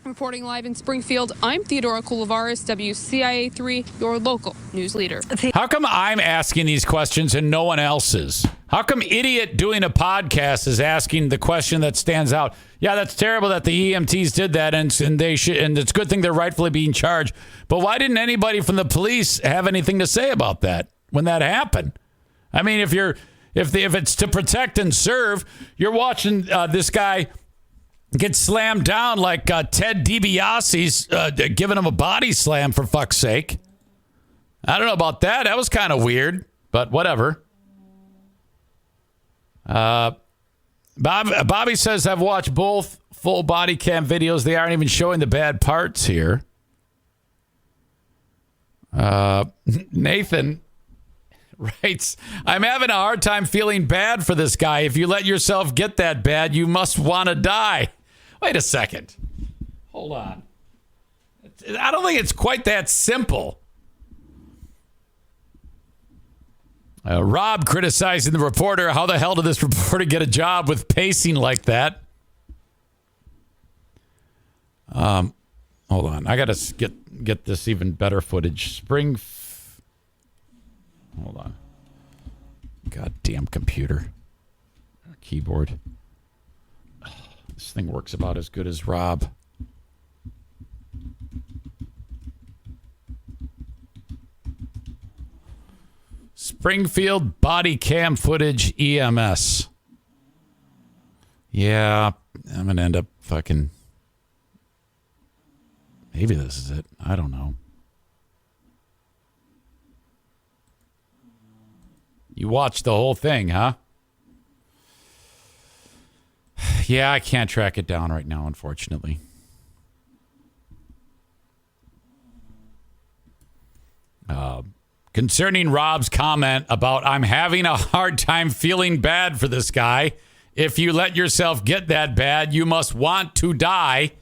Reporting live in Springfield, I'm Theodora Coulivaris, WCIA3, your local news leader. How come I'm asking these questions and no one else is? How come idiot doing a podcast is asking the question that stands out? Yeah, that's terrible that the EMTs did that, and they should, and it's a good thing they're rightfully being charged. But why didn't anybody from the police have anything to say about that when that happened? I mean, if it's to protect and serve, you're watching this guy get slammed down like Ted DiBiase's giving him a body slam, for fuck's sake. I don't know about that. That was kind of weird, but whatever. Bobby says, I've watched both full body cam videos. They aren't even showing the bad parts here. Nathan writes, I'm having a hard time feeling bad for this guy. If you let yourself get that bad, you must want to die. Wait a second. Hold on. I don't think it's quite that simple. Rob criticizing the reporter. How the hell did this reporter get a job with pacing like that? Hold on. I got to get this even better footage. Hold on. Goddamn computer. Keyboard. This thing works about as good as Rob. Springfield body cam footage EMS. Yeah, I'm going to end up fucking... Maybe this is it. I don't know. You watched the whole thing, huh? Yeah, I can't track it down right now, unfortunately. Concerning Rob's comment about I'm having a hard time feeling bad for this guy. If you let yourself get that bad, you must want to die.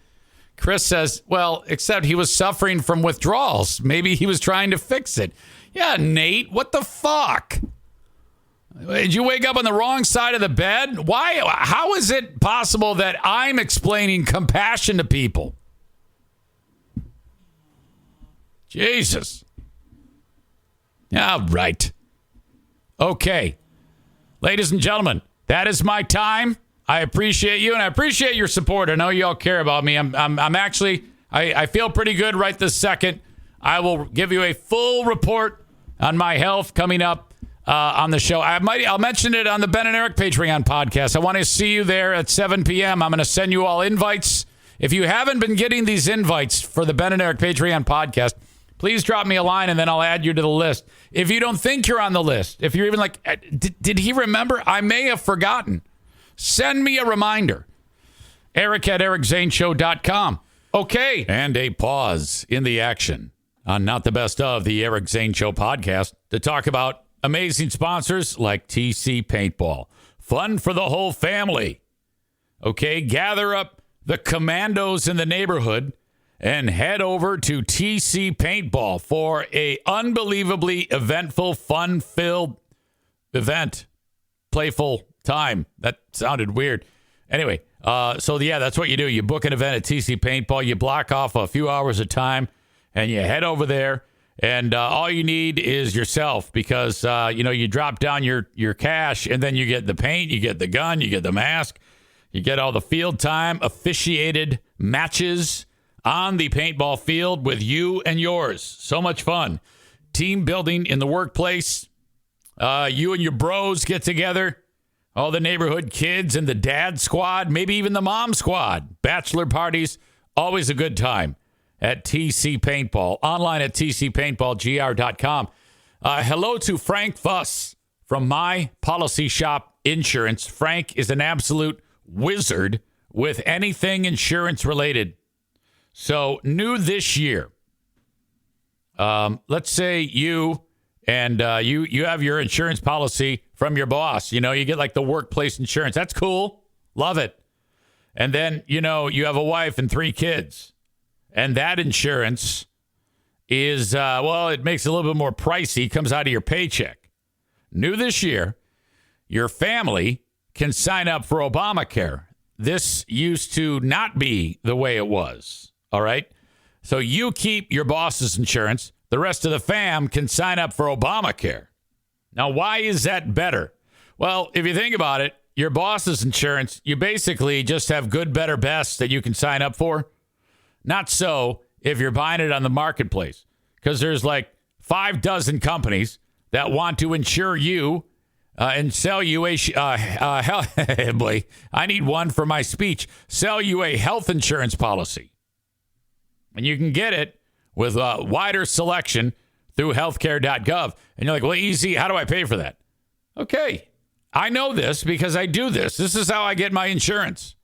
Chris says, well, except he was suffering from withdrawals. Maybe he was trying to fix it. Yeah, Nate, what the fuck? Did you wake up on the wrong side of the bed? Why? How is it possible that I'm explaining compassion to people? Jesus. Yeah, right. Okay. Ladies and gentlemen, that is my time. I appreciate you, and I appreciate your support. I know you all care about me. I'm actually, I feel pretty good right this second. I will give you a full report on my health coming up on the show. I'll mention it on the Ben and Eric Patreon podcast. I want to see you there at 7 p.m. I'm going to send you all invites. If you haven't been getting these invites for the Ben and Eric Patreon podcast, please drop me a line, and then I'll add you to the list. If you don't think you're on the list, if you're even like, did he remember? I may have forgotten. Send me a reminder. Eric at ericzaneshow.com. Okay. And a pause in the action on Not the Best of the Eric Zane Show podcast to talk about amazing sponsors like TC Paintball. Fun for the whole family. Okay, gather up the commandos in the neighborhood and head over to TC Paintball for a unbelievably eventful, fun-filled event. Playful time. That sounded weird. Anyway, so yeah, that's what you do. You book an event at TC Paintball. You block off a few hours of time, and you head over there. And all you need is yourself because, you drop down your cash, and then you get the paint, you get the gun, you get the mask, you get all the field time, officiated matches on the paintball field with you and yours. So much fun. Team building in the workplace. You and your bros get together. All the neighborhood kids and the dad squad, maybe even the mom squad. Bachelor parties, always a good time at TC Paintball. Online at tcpaintballgr.com. Hello to Frank Fuss from My Policy Shop Insurance. Frank is an absolute wizard with anything insurance related. So new this year, let's say you and you have your insurance policy from your boss. You get like the workplace insurance. That's cool. Love it. And then, you have a wife and 3 kids. And that insurance is, it makes it a little bit more pricey. Comes out of your paycheck. New this year, your family can sign up for Obamacare. This used to not be the way it was. All right. So you keep your boss's insurance. The rest of the fam can sign up for Obamacare. Now, why is that better? Well, if you think about it, your boss's insurance, you basically just have good, better, best that you can sign up for. Not so if you're buying it on the marketplace, because there's like 5 dozen companies that want to insure you and sell you a boy, I need one for my speech. Sell you a health insurance policy. And you can get it with a wider selection through healthcare.gov. And you're like, well, easy. How do I pay for that? Okay. I know this because I do this. This is how I get my insurance.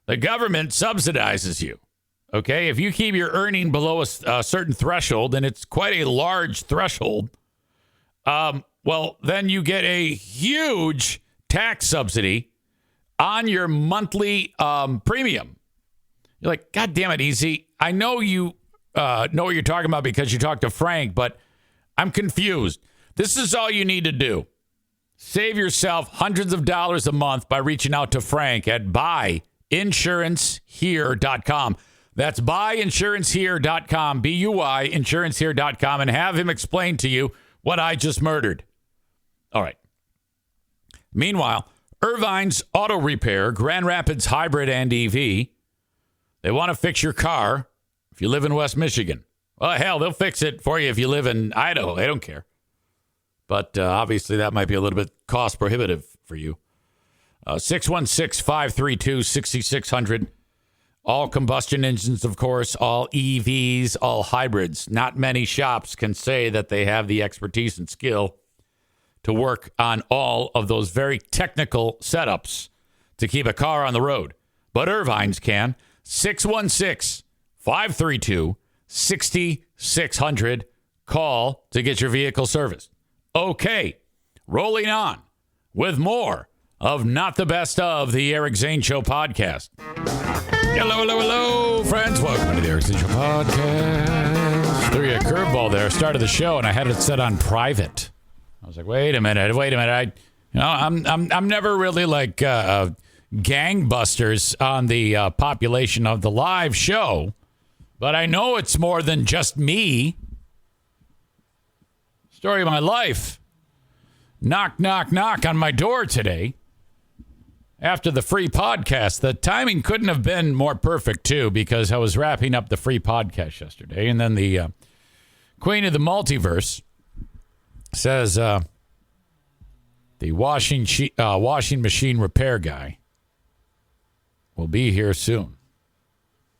The government subsidizes you. Okay. If you keep your earning below a certain threshold, and it's quite a large threshold, well, then you get a huge tax subsidy on your monthly premium. You're like, God damn it, Easy. I know you know what you're talking about because you talked to Frank, but I'm confused. This is all you need to do. Save yourself hundreds of dollars a month by reaching out to Frank at buyinsurancehere.com. That's buyinsurancehere.com, B-U-Y, insurancehere.com, and have him explain to you what I just murdered. All right. Meanwhile, Irvine's Auto Repair, Grand Rapids Hybrid and EV, they want to fix your car if you live in West Michigan. Well, hell, they'll fix it for you if you live in Idaho. They don't care. But obviously, that might be a little bit cost prohibitive for you. 616-532-6600. All combustion engines, of course, all EVs, all hybrids. Not many shops can say that they have the expertise and skill to work on all of those very technical setups to keep a car on the road. But Irvine's can. 616-532-6600. Call to get your vehicle serviced. Okay, rolling on with more of Not the Best of the Eric Zane Show podcast. Hello, friends. Welcome to the Eric Zane Show podcast. Threw you a curveball there. Started the show, and I had it set on private. I was like, wait a minute. I'm never really like gangbusters on the population of the live show, but I know it's more than just me. Story of my life. Knock, knock, knock on my door today. After the free podcast. The timing couldn't have been more perfect, too, because I was wrapping up the free podcast yesterday. And then the Queen of the Multiverse says the washing machine repair guy will be here soon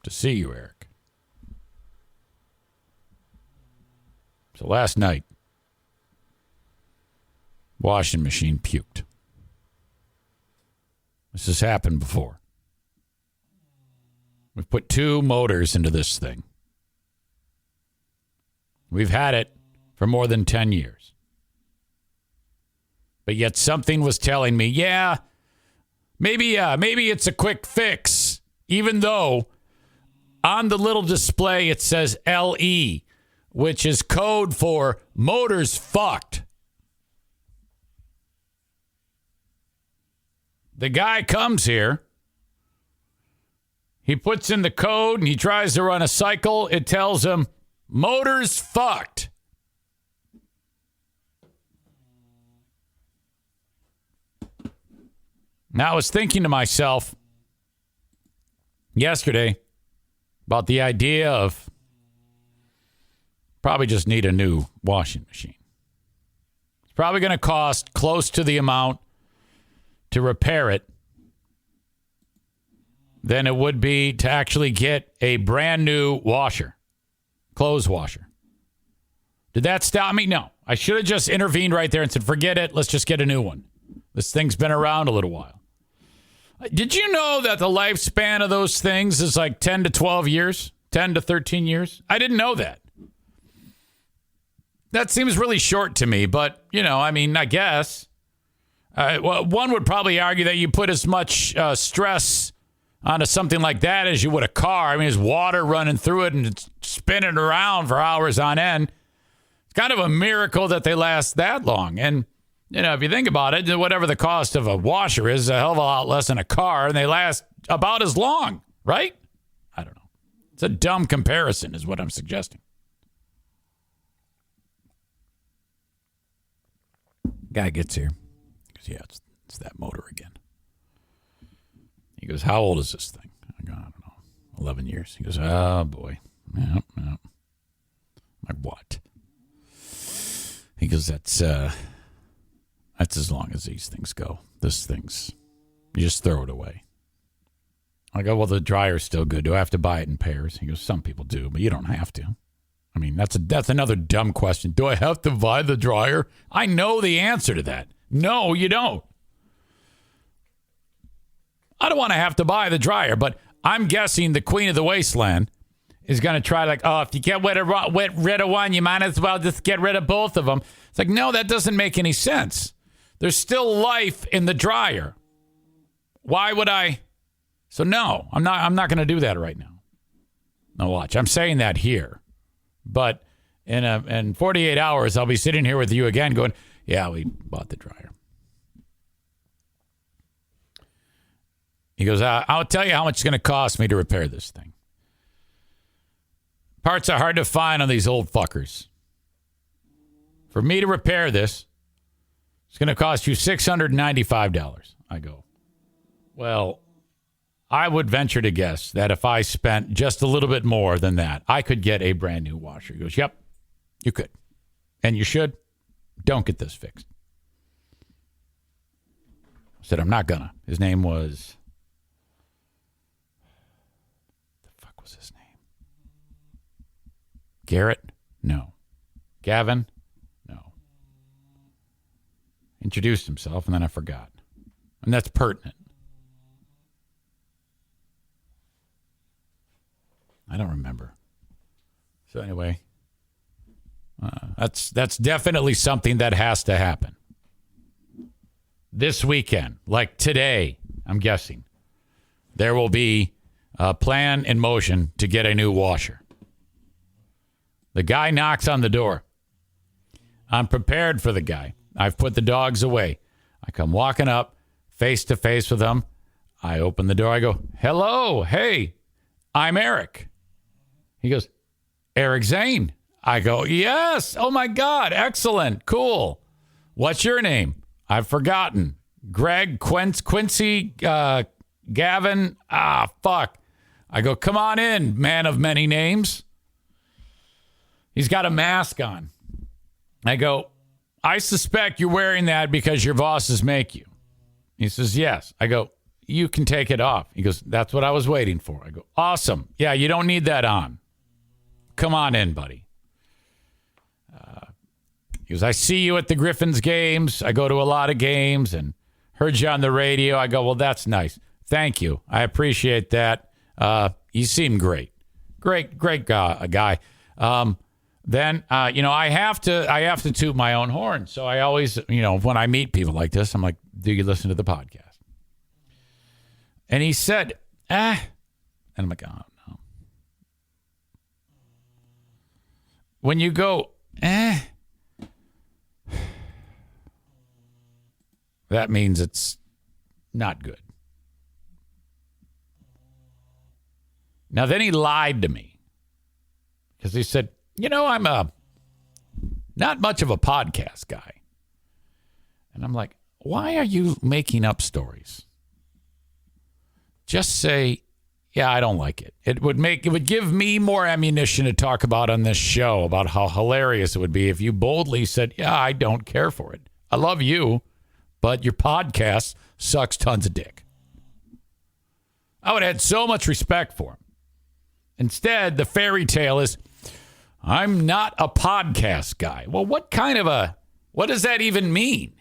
to see you, Eric. So last night, washing machine puked. This has happened before. We've put 2 motors into this thing. We've had it for more than 10 years. But yet something was telling me, yeah, maybe it's a quick fix, even though on the little display it says LE, which is code for motors fucked. The guy comes here. He puts in the code and he tries to run a cycle. It tells him, motor's fucked. Now, I was thinking to myself yesterday about the idea of probably just need a new washing machine. It's probably going to cost close to the amount to repair it than it would be to actually get a brand new washer, clothes washer. Did that stop me? No. I should have just intervened right there and said, forget it. Let's just get a new one. This thing's been around a little while. Did you know that the lifespan of those things is like 10 to 12 years, 10 to 13 years? I didn't know that. That seems really short to me, but, I guess. Well, one would probably argue that you put as much stress onto something like that as you would a car. I mean, there's water running through it and it's spinning around for hours on end. It's kind of a miracle that they last that long. And, if you think about it, whatever the cost of a washer is a hell of a lot less than a car, and they last about as long, right? I don't know. It's a dumb comparison is what I'm suggesting. Guy gets here. Yeah, it's that motor again. He goes, how old is this thing? I go, I don't know, 11 years. He goes, oh, boy. Yeah. I'm like, what? He goes, that's as long as these things go. This thing's, you just throw it away. I go, well, the dryer's still good. Do I have to buy it in pairs? He goes, some people do, but you don't have to. I mean, that's another dumb question. Do I have to buy the dryer? I know the answer to that. No, you don't. I don't want to have to buy the dryer, but I'm guessing the queen of the wasteland is going to try like, oh, if you get rid of one, you might as well just get rid of both of them. It's like, no, that doesn't make any sense. There's still life in the dryer. Why would I? So no, I'm not going to do that right now. Now watch, I'm saying that here, but in 48 hours, I'll be sitting here with you again going, yeah, we bought the dryer. He goes, I'll tell you how much it's going to cost me to repair this thing. Parts are hard to find on these old fuckers. For me to repair this, it's going to cost you $695. I go, well, I would venture to guess that if I spent just a little bit more than that, I could get a brand new washer. He goes, yep, you could. And you should. Don't get this fixed. I said, I'm not gonna. His name was... his name? Garrett? No. Gavin? No. Introduced himself, and then I forgot. And that's pertinent. I don't remember. So anyway, that's definitely something that has to happen. This weekend, like today, I'm guessing, there will be a plan in motion to get a new washer. The guy knocks on the door. I'm prepared for the guy. I've put the dogs away. I come walking up face to face with him. I open the door. I go, hello. Hey, I'm Eric. He goes, Eric Zane. I go, yes. Oh, my God. Excellent. Cool. What's your name? I've forgotten. Greg, Quincy, Gavin. Fuck. I go, come on in, man of many names. He's got a mask on. I go, I suspect you're wearing that because your bosses make you. He says, yes. I go, you can take it off. He goes, that's what I was waiting for. I go, awesome. Yeah, you don't need that on. Come on in, buddy. He goes, I see you at the Griffins games. I go to a lot of games and heard you on the radio. I go, well, that's nice. Thank you. I appreciate that. You seem great. Great guy. Then, I have to toot my own horn. So I always, when I meet people like this, I'm like, do you listen to the podcast? And he said, And I'm like, oh, no. When you go, that means it's not good. Now, then he lied to me because he said, I'm not much of a podcast guy. And I'm like, why are you making up stories? Just say, yeah, I don't like it. It would give me more ammunition to talk about on this show about how hilarious it would be if you boldly said, yeah, I don't care for it. I love you, but your podcast sucks tons of dick. I would have had so much respect for him. Instead, the fairy tale is, I'm not a podcast guy. Well, what does that even mean?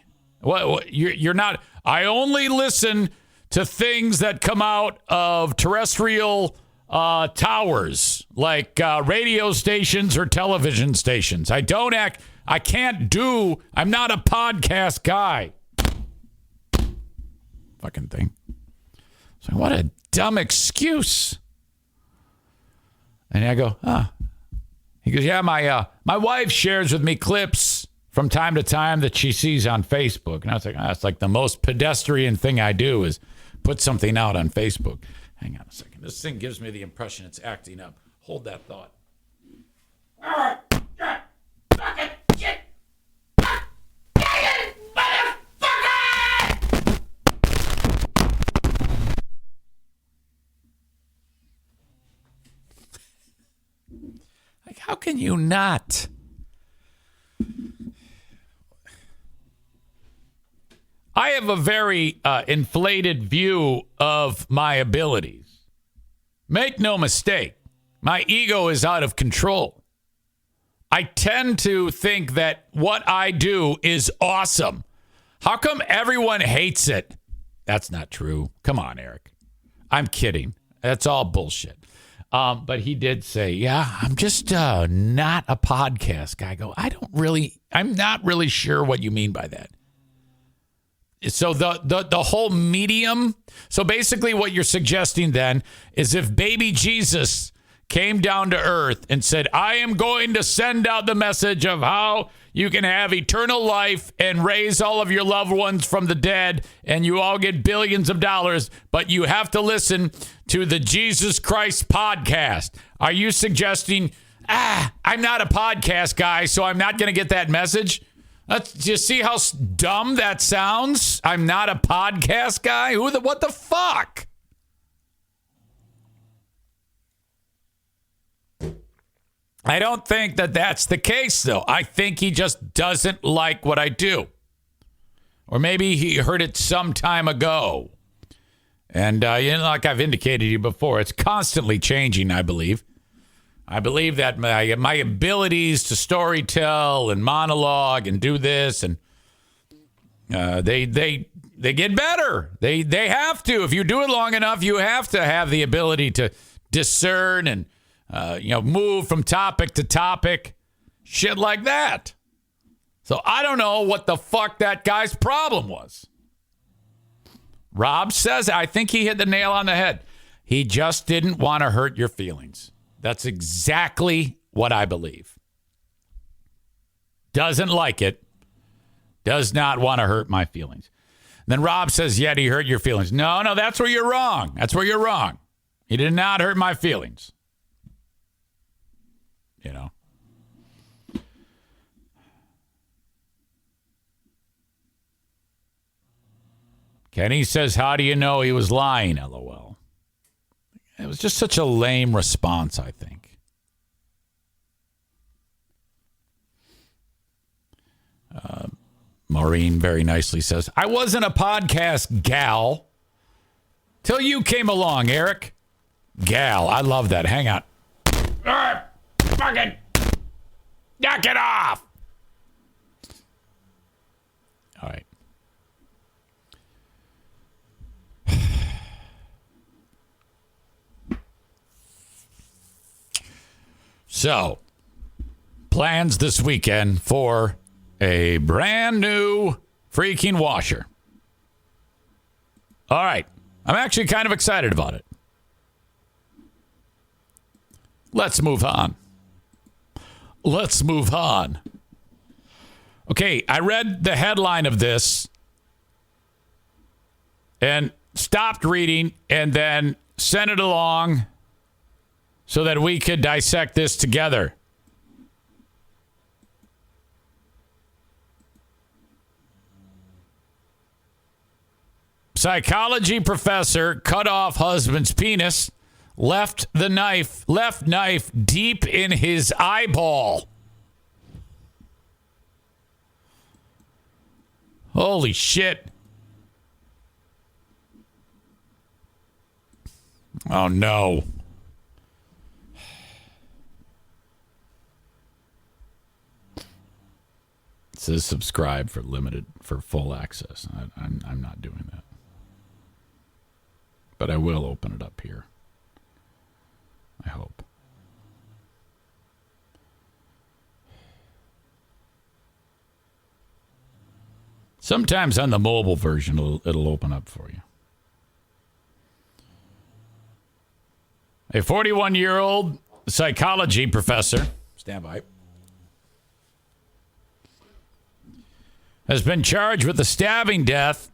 You're not, I only listen to things that come out of terrestrial towers, like radio stations or television stations. I'm not a podcast guy. Fucking thing. So what a dumb excuse. And I go, He goes, yeah, my wife shares with me clips from time to time that she sees on Facebook. And I was like, it's like the most pedestrian thing I do is put something out on Facebook. Hang on a second. This thing gives me the impression it's acting up. Hold that thought. All right. Fucking shit. Like, how can you not? I have a very inflated view of my abilities. Make no mistake, my ego is out of control. I tend to think that what I do is awesome. How come everyone hates it? That's not true. Come on, Eric. I'm kidding. That's all bullshit. But he did say, yeah, I'm just not a podcast guy. I go, I'm not really sure what you mean by that. So the whole medium. So basically what you're suggesting then is if baby Jesus came down to earth and said, I am going to send out the message of how you can have eternal life and raise all of your loved ones from the dead, and you all get billions of dollars, but you have to listen to the Jesus Christ podcast. Are you suggesting, I'm not a podcast guy, so I'm not going to get that message? Do you see how dumb that sounds? I'm not a podcast guy? What the fuck? I don't think that that's the case, though. I think he just doesn't like what I do. Or maybe he heard it some time ago. And, like I've indicated to you before, it's constantly changing, I believe. I believe that my abilities to storytell and monologue and do this, and they get better. They have to. If you do it long enough, you have to have the ability to discern and move from topic to topic, shit like that. So I don't know what the fuck that guy's problem was. Rob says, I think he hit the nail on the head. He just didn't want to hurt your feelings. That's exactly what I believe. Doesn't like it. Does not want to hurt my feelings. And then Rob says, yeah, he hurt your feelings. No, that's where you're wrong. That's where you're wrong. He did not hurt my feelings. You know. Kenny says, how do you know he was lying? LOL. It was just such a lame response, I think. Maureen very nicely says, I wasn't a podcast gal till you came along, Eric. Gal, I love that. Hang on. Fucking knock it off. All right. So, plans this weekend for a brand new freaking washer. All right. I'm actually kind of excited about it. Let's move on. Okay, I read the headline of this and stopped reading and then sent it along so that we could dissect this together. Psychology professor cut off husband's penis, left knife deep in his eyeball. Holy shit. Oh no. It says subscribe for full access. I'm not doing that. But I will open it up here. I hope. Sometimes on the mobile version, it'll open up for you. A 41-year-old psychology professor, stand by, has been charged with the stabbing death.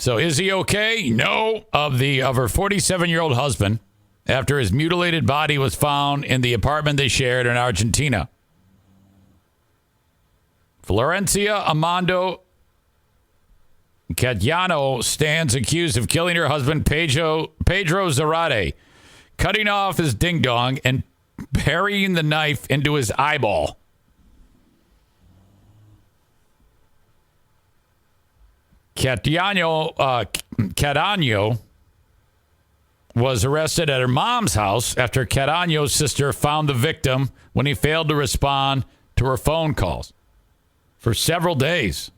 So is he okay? No, of her 47-year-old husband after his mutilated body was found in the apartment they shared in Argentina. Florencia Amando Cadiano stands accused of killing her husband, Pedro Zarate, cutting off his ding-dong and burying the knife into his eyeball. Cadaño was arrested at her mom's house after Cadaño's sister found the victim when he failed to respond to her phone calls for several days.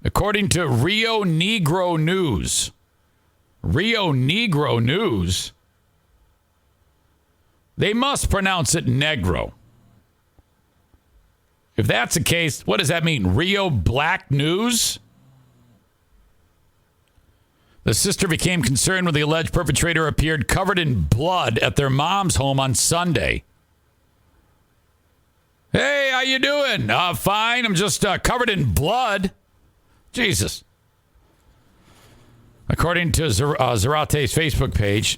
According to Rio Negro News, they must pronounce it Negro. If that's the case, what does that mean? Rio Black News? The sister became concerned when the alleged perpetrator appeared covered in blood at their mom's home on Sunday. Hey, how you doing? Fine. I'm just covered in blood. Jesus. According to Zarate's Facebook page,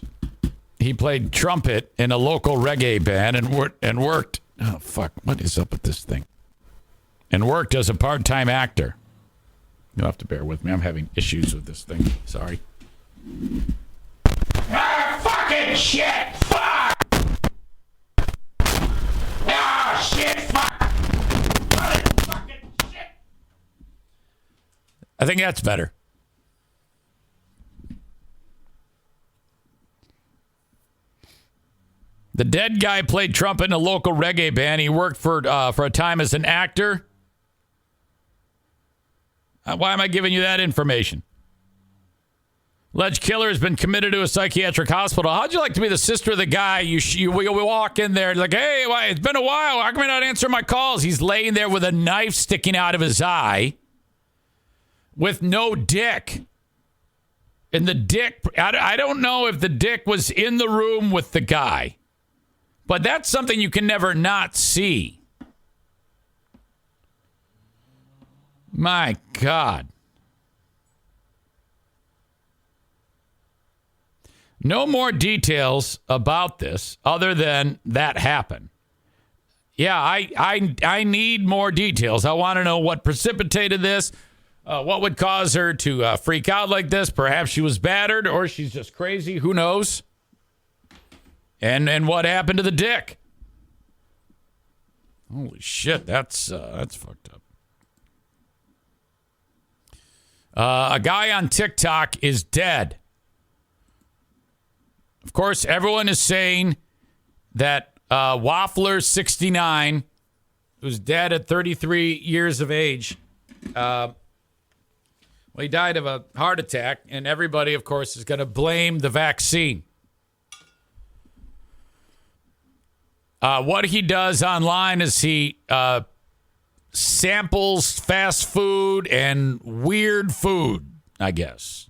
he played trumpet in a local reggae band and worked. Oh, fuck. What is up with this thing? And worked as a part-time actor. You'll have to bear with me. I'm having issues with this thing. Sorry. Fucking shit! Fuck! Ah, shit! Fuck! Fucking shit! I think that's better. The dead guy played trumpet in a local reggae band. He worked for a time as an actor. Why am I giving you that information? Alleged killer has been committed to a psychiatric hospital. How'd you like to be the sister of the guy? You walk in there like, hey, it's been a while. How come you're not answering my calls? He's laying there with a knife sticking out of his eye with no dick. And the dick, I don't know if the dick was in the room with the guy, but that's something you can never not see. My God. No more details about this other than that happened. Yeah, I need more details. I want to know what precipitated this, what would cause her to freak out like this. Perhaps she was battered or she's just crazy. Who knows? And what happened to the dick? Holy shit, that's fucked up. A guy on TikTok is dead. Of course, everyone is saying that Waffler69, who's dead at 33 years of age, he died of a heart attack, and everybody, of course, is going to blame the vaccine. What he does online is he samples fast food and weird food, I guess.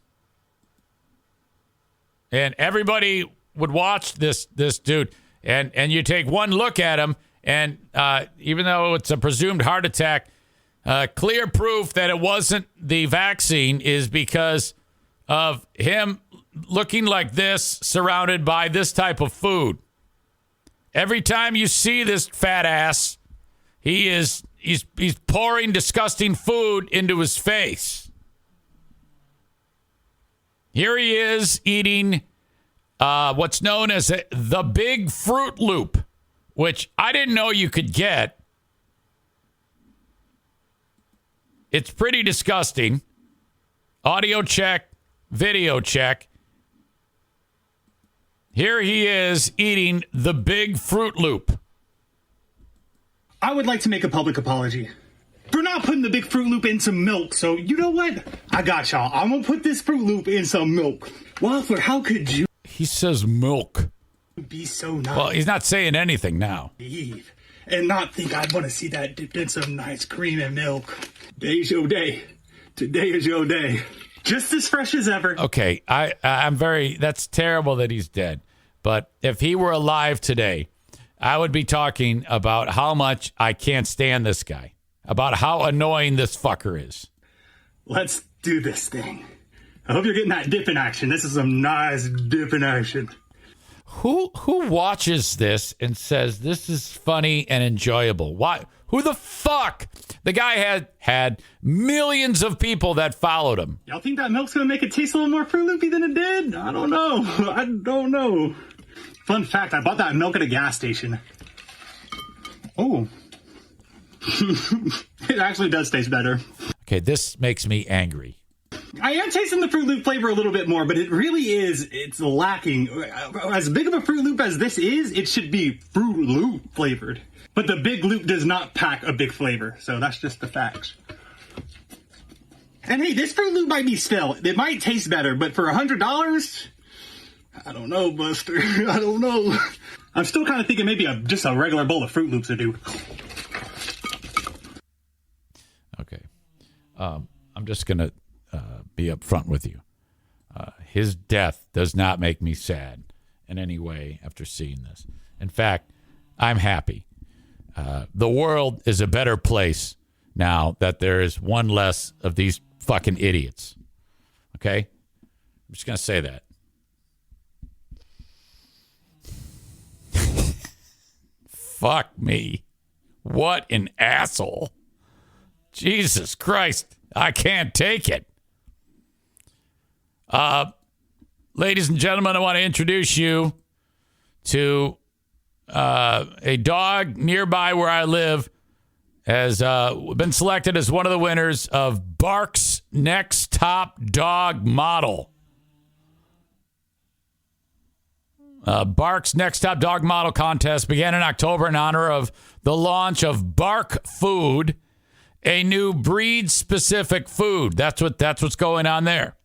And everybody would watch this dude, and you take one look at him, and even though it's a presumed heart attack, clear proof that it wasn't the vaccine is because of him looking like this, surrounded by this type of food. Every time you see this fat ass, he's pouring disgusting food into his face. Here he is eating what's known as the Big Fruit Loop, which I didn't know you could get. It's pretty disgusting. Audio check, video check. Here he is eating the Big Fruit Loop. I would like to make a public apology for not putting the Big Fruit Loop in some milk. So, you know what? I got y'all. I'm going to put this Fruit Loop in some milk. Waffler, how could you? He says milk. Be so nice. Well, he's not saying anything now. And not think I'd want to see that dipped in some nice cream and milk. Today's your day. Today is your day. Just as fresh as ever. Okay, that's terrible that he's dead. But if he were alive today, I would be talking about how much I can't stand this guy. About how annoying this fucker is. Let's do this thing. I hope you're getting that dip in action. This is some nice dip in action. Who watches this and says this is funny and enjoyable? Why? Who the fuck? The guy had millions of people that followed him. Y'all think that milk's gonna make it taste a little more Fruit Loopy than it did? I don't know. Fun fact, I bought that milk at a gas station. Oh. It actually does taste better. Okay, this makes me angry. I am tasting the Fruit Loop flavor a little bit more, but it really it's lacking. As big of a Fruit Loop as this is, it should be Fruit Loop flavored. But the Big Loop does not pack a big flavor, so that's just the facts. And hey, this Fruit Loop might be stale. It might taste better, but for $100, I don't know, Buster. I don't know. I'm still kind of thinking maybe just a regular bowl of Fruit Loops would do. Okay. I'm just going to be upfront with you. His death does not make me sad in any way after seeing this. In fact, I'm happy. The world is a better place now that there is one less of these fucking idiots. Okay? I'm just going to say that. Fuck me. What an asshole. Jesus Christ. I can't take it. Ladies and gentlemen, I want to introduce you to a dog nearby where I live has been selected as one of the winners of Bark's Next Top Dog Model. Bark's Next Top Dog Model contest began in October in honor of the launch of Bark Food, a new breed-specific food. That's what's going on there.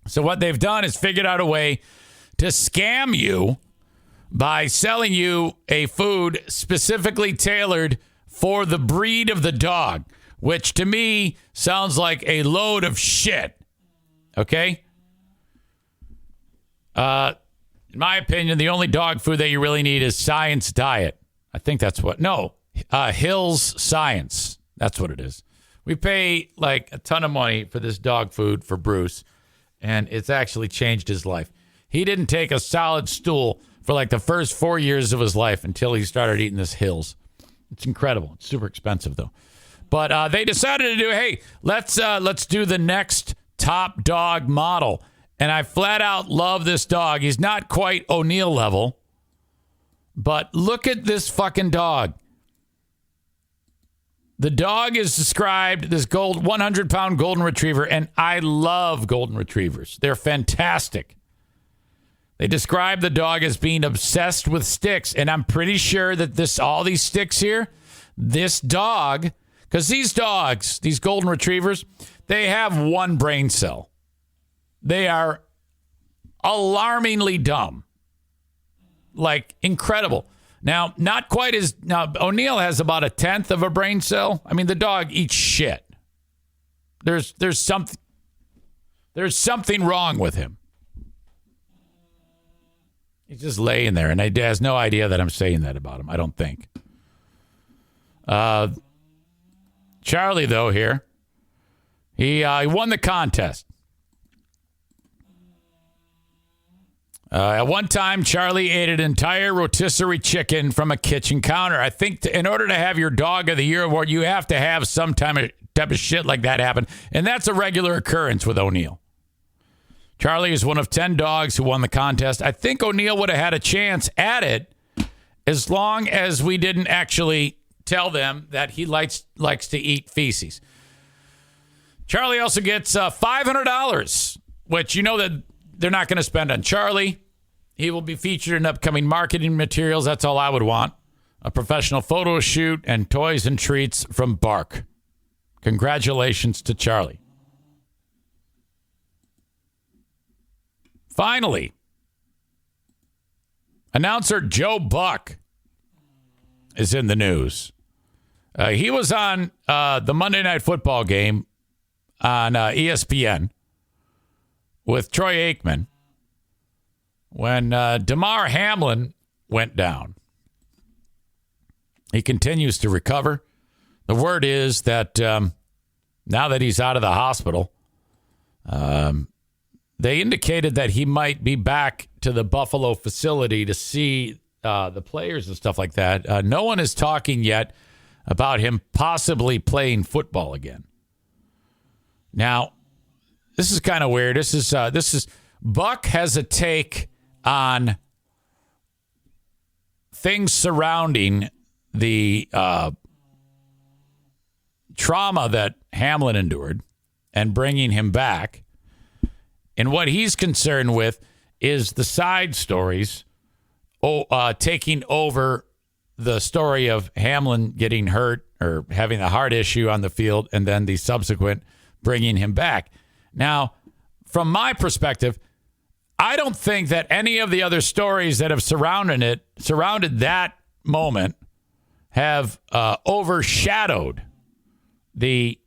So what they've done is figured out a way to scam you by selling you a food specifically tailored for the breed of the dog, which to me sounds like a load of shit. Okay? In my opinion, the only dog food that you really need is Science Diet. I think that's what. No, Hills Science. That's what it is. We pay like a ton of money for this dog food for Bruce, and it's actually changed his life. He didn't take a solid stool for like the first 4 years of his life until he started eating this Hills. It's incredible. It's super expensive though. But they decided to do, hey, let's do the next top dog model. And I flat out love this dog. He's not quite O'Neill level, but look at this fucking dog. The dog is described, this 100-pound golden retriever, and I love golden retrievers. They're fantastic. They describe the dog as being obsessed with sticks, and I'm pretty sure that all these sticks here, this dog, because these dogs, these golden retrievers, they have one brain cell. They are alarmingly dumb. Like, incredible. Now, not quite as... Now, O'Neill has about 1/10 of a brain cell. I mean, the dog eats shit. There's something wrong with him. He's just laying there, and he has no idea that I'm saying that about him, I don't think. Charlie, though, here, he won the contest. At one time, Charlie ate an entire rotisserie chicken from a kitchen counter. I think in order to have your Dog of the Year award, you have to have some type of shit like that happen. And that's a regular occurrence with O'Neill. Charlie is one of 10 dogs who won the contest. I think O'Neill would have had a chance at it as long as we didn't actually tell them that he likes to eat feces. Charlie also gets $500, which you know that they're not going to spend on Charlie. He will be featured in upcoming marketing materials. That's all I would want. A professional photo shoot and toys and treats from Bark. Congratulations to Charlie. Finally, announcer Joe Buck is in the news. He was on the Monday Night Football game on ESPN with Troy Aikman when Damar Hamlin went down. He continues to recover. The word is that now that he's out of the hospital, they indicated that he might be back to the Buffalo facility to see the players and stuff like that. No one is talking yet about him possibly playing football again. Now, this is kind of weird. This is Buck has a take on things surrounding the trauma that Hamlin endured and bringing him back. And what he's concerned with is the side stories taking over the story of Hamlin getting hurt or having a heart issue on the field and then the subsequent bringing him back. Now, from my perspective, I don't think that any of the other stories that have surrounded that moment have overshadowed the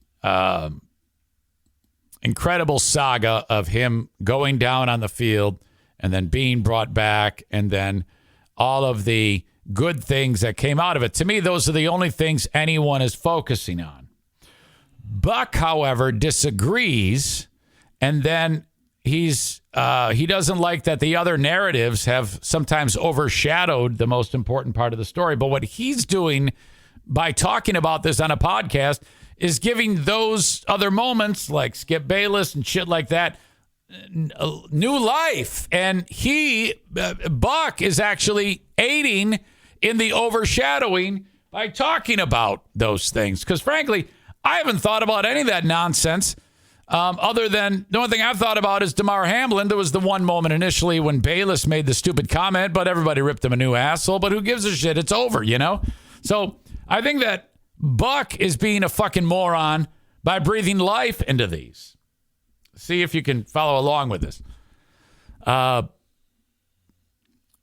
incredible saga of him going down on the field and then being brought back and then all of the good things that came out of it. To me, those are the only things anyone is focusing on. Buck, however, disagrees, and then he doesn't like that the other narratives have sometimes overshadowed the most important part of the story. But what he's doing by talking about this on a podcast is giving those other moments like Skip Bayless and shit like that new life. And Buck is actually aiding in the overshadowing by talking about those things. Because frankly, I haven't thought about any of that nonsense. Other than the only thing I've thought about is Damar Hamlin. There was the one moment initially when Bayless made the stupid comment, but everybody ripped him a new asshole. But who gives a shit? It's over, you know? So I think that Buck is being a fucking moron by breathing life into these. See if you can follow along with this.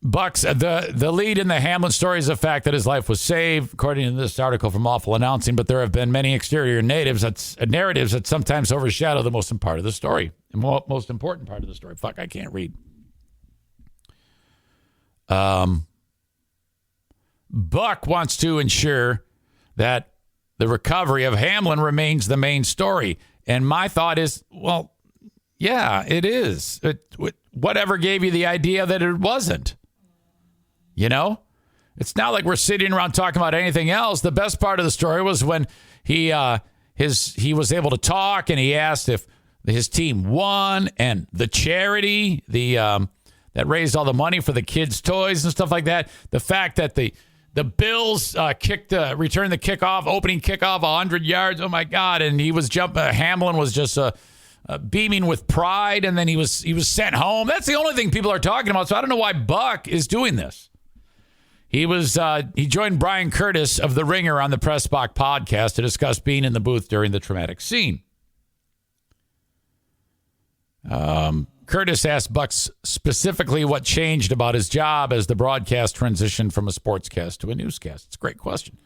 Buck's the lead in the Hamlin story is the fact that his life was saved, according to this article from Awful Announcing. But there have been many exterior narratives that sometimes overshadow the most part of the story, the most important part of the story. Fuck, I can't read. Buck wants to ensure that the recovery of Hamlin remains the main story, and my thought is, well, yeah, it is. Whatever gave you the idea that it wasn't? You know, it's not like we're sitting around talking about anything else. The best part of the story was when he was able to talk and he asked if his team won and the charity that raised all the money for the kids' toys and stuff like that. The fact that the Bills returned the opening kickoff 100 yards. Oh my God! And he was Hamlin was just beaming with pride, and then he was sent home. That's the only thing people are talking about. So I don't know why Buck is doing this. He joined Brian Curtis of The Ringer on the Press Box podcast to discuss being in the booth during the traumatic scene. Curtis asked Buck specifically what changed about his job as the broadcast transitioned from a sportscast to a newscast. It's a great question.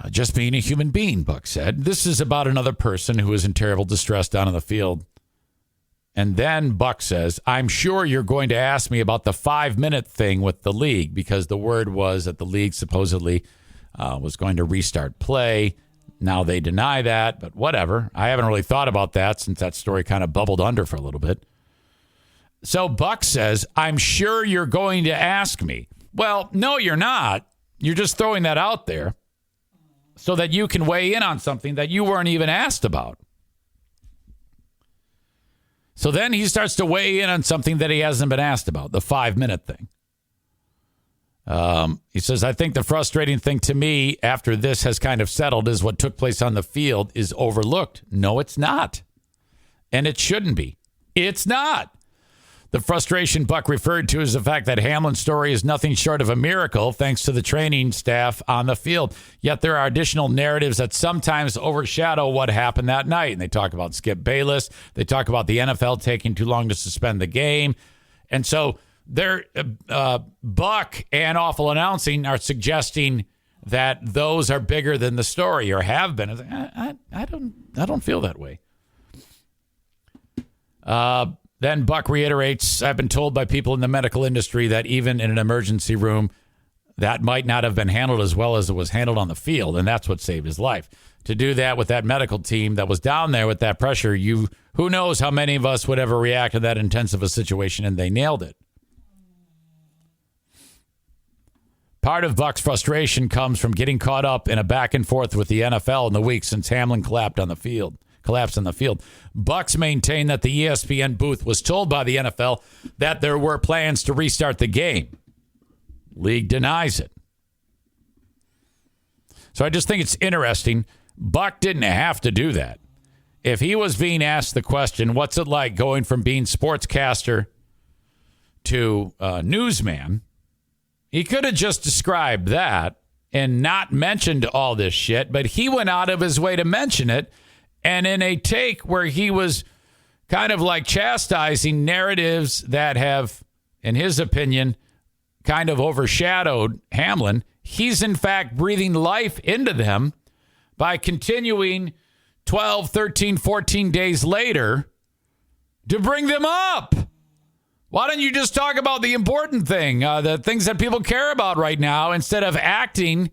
Just being a human being, Buck said. This is about another person who is in terrible distress down on the field. And then Buck says, I'm sure you're going to ask me about the 5-minute thing with the league, because the word was that the league supposedly was going to restart play. Now they deny that, but whatever. I haven't really thought about that since that story kind of bubbled under for a little bit. So Buck says, I'm sure you're going to ask me. Well, no, you're not. You're just throwing that out there so that you can weigh in on something that you weren't even asked about. So then he starts to weigh in on something that he hasn't been asked about, the 5-minute thing. He says, I think the frustrating thing to me after this has kind of settled is what took place on the field is overlooked. No, it's not. And it shouldn't be. It's not. The frustration Buck referred to is the fact that Hamlin's story is nothing short of a miracle thanks to the training staff on the field. Yet there are additional narratives that sometimes overshadow what happened that night. And they talk about Skip Bayless. They talk about the NFL taking too long to suspend the game. And so Buck and Awful Announcing are suggesting that those are bigger than the story or have been. I don't feel that way. Then Buck reiterates, I've been told by people in the medical industry that even in an emergency room, that might not have been handled as well as it was handled on the field, and that's what saved his life. To do that with that medical team that was down there with that pressure, who knows how many of us would ever react to that intense of a situation, and they nailed it. Part of Buck's frustration comes from getting caught up in a back and forth with the NFL in the week since Hamlin collapsed on the field. Bucks maintain that the ESPN booth was told by the NFL that there were plans to restart the game. League denies it. So I just think it's interesting. Buck didn't have to do that. if he was being asked the question, what's it like going from being sportscaster to newsman, he could have just described that and not mentioned all this shit, but he went out of his way to mention it. And in a take where he was kind of like chastising narratives that have, in his opinion, kind of overshadowed Hamlin, he's in fact breathing life into them by continuing 12, 13, 14 days later to bring them up. Why don't you just talk about the important thing, the things that people care about right now, instead of acting,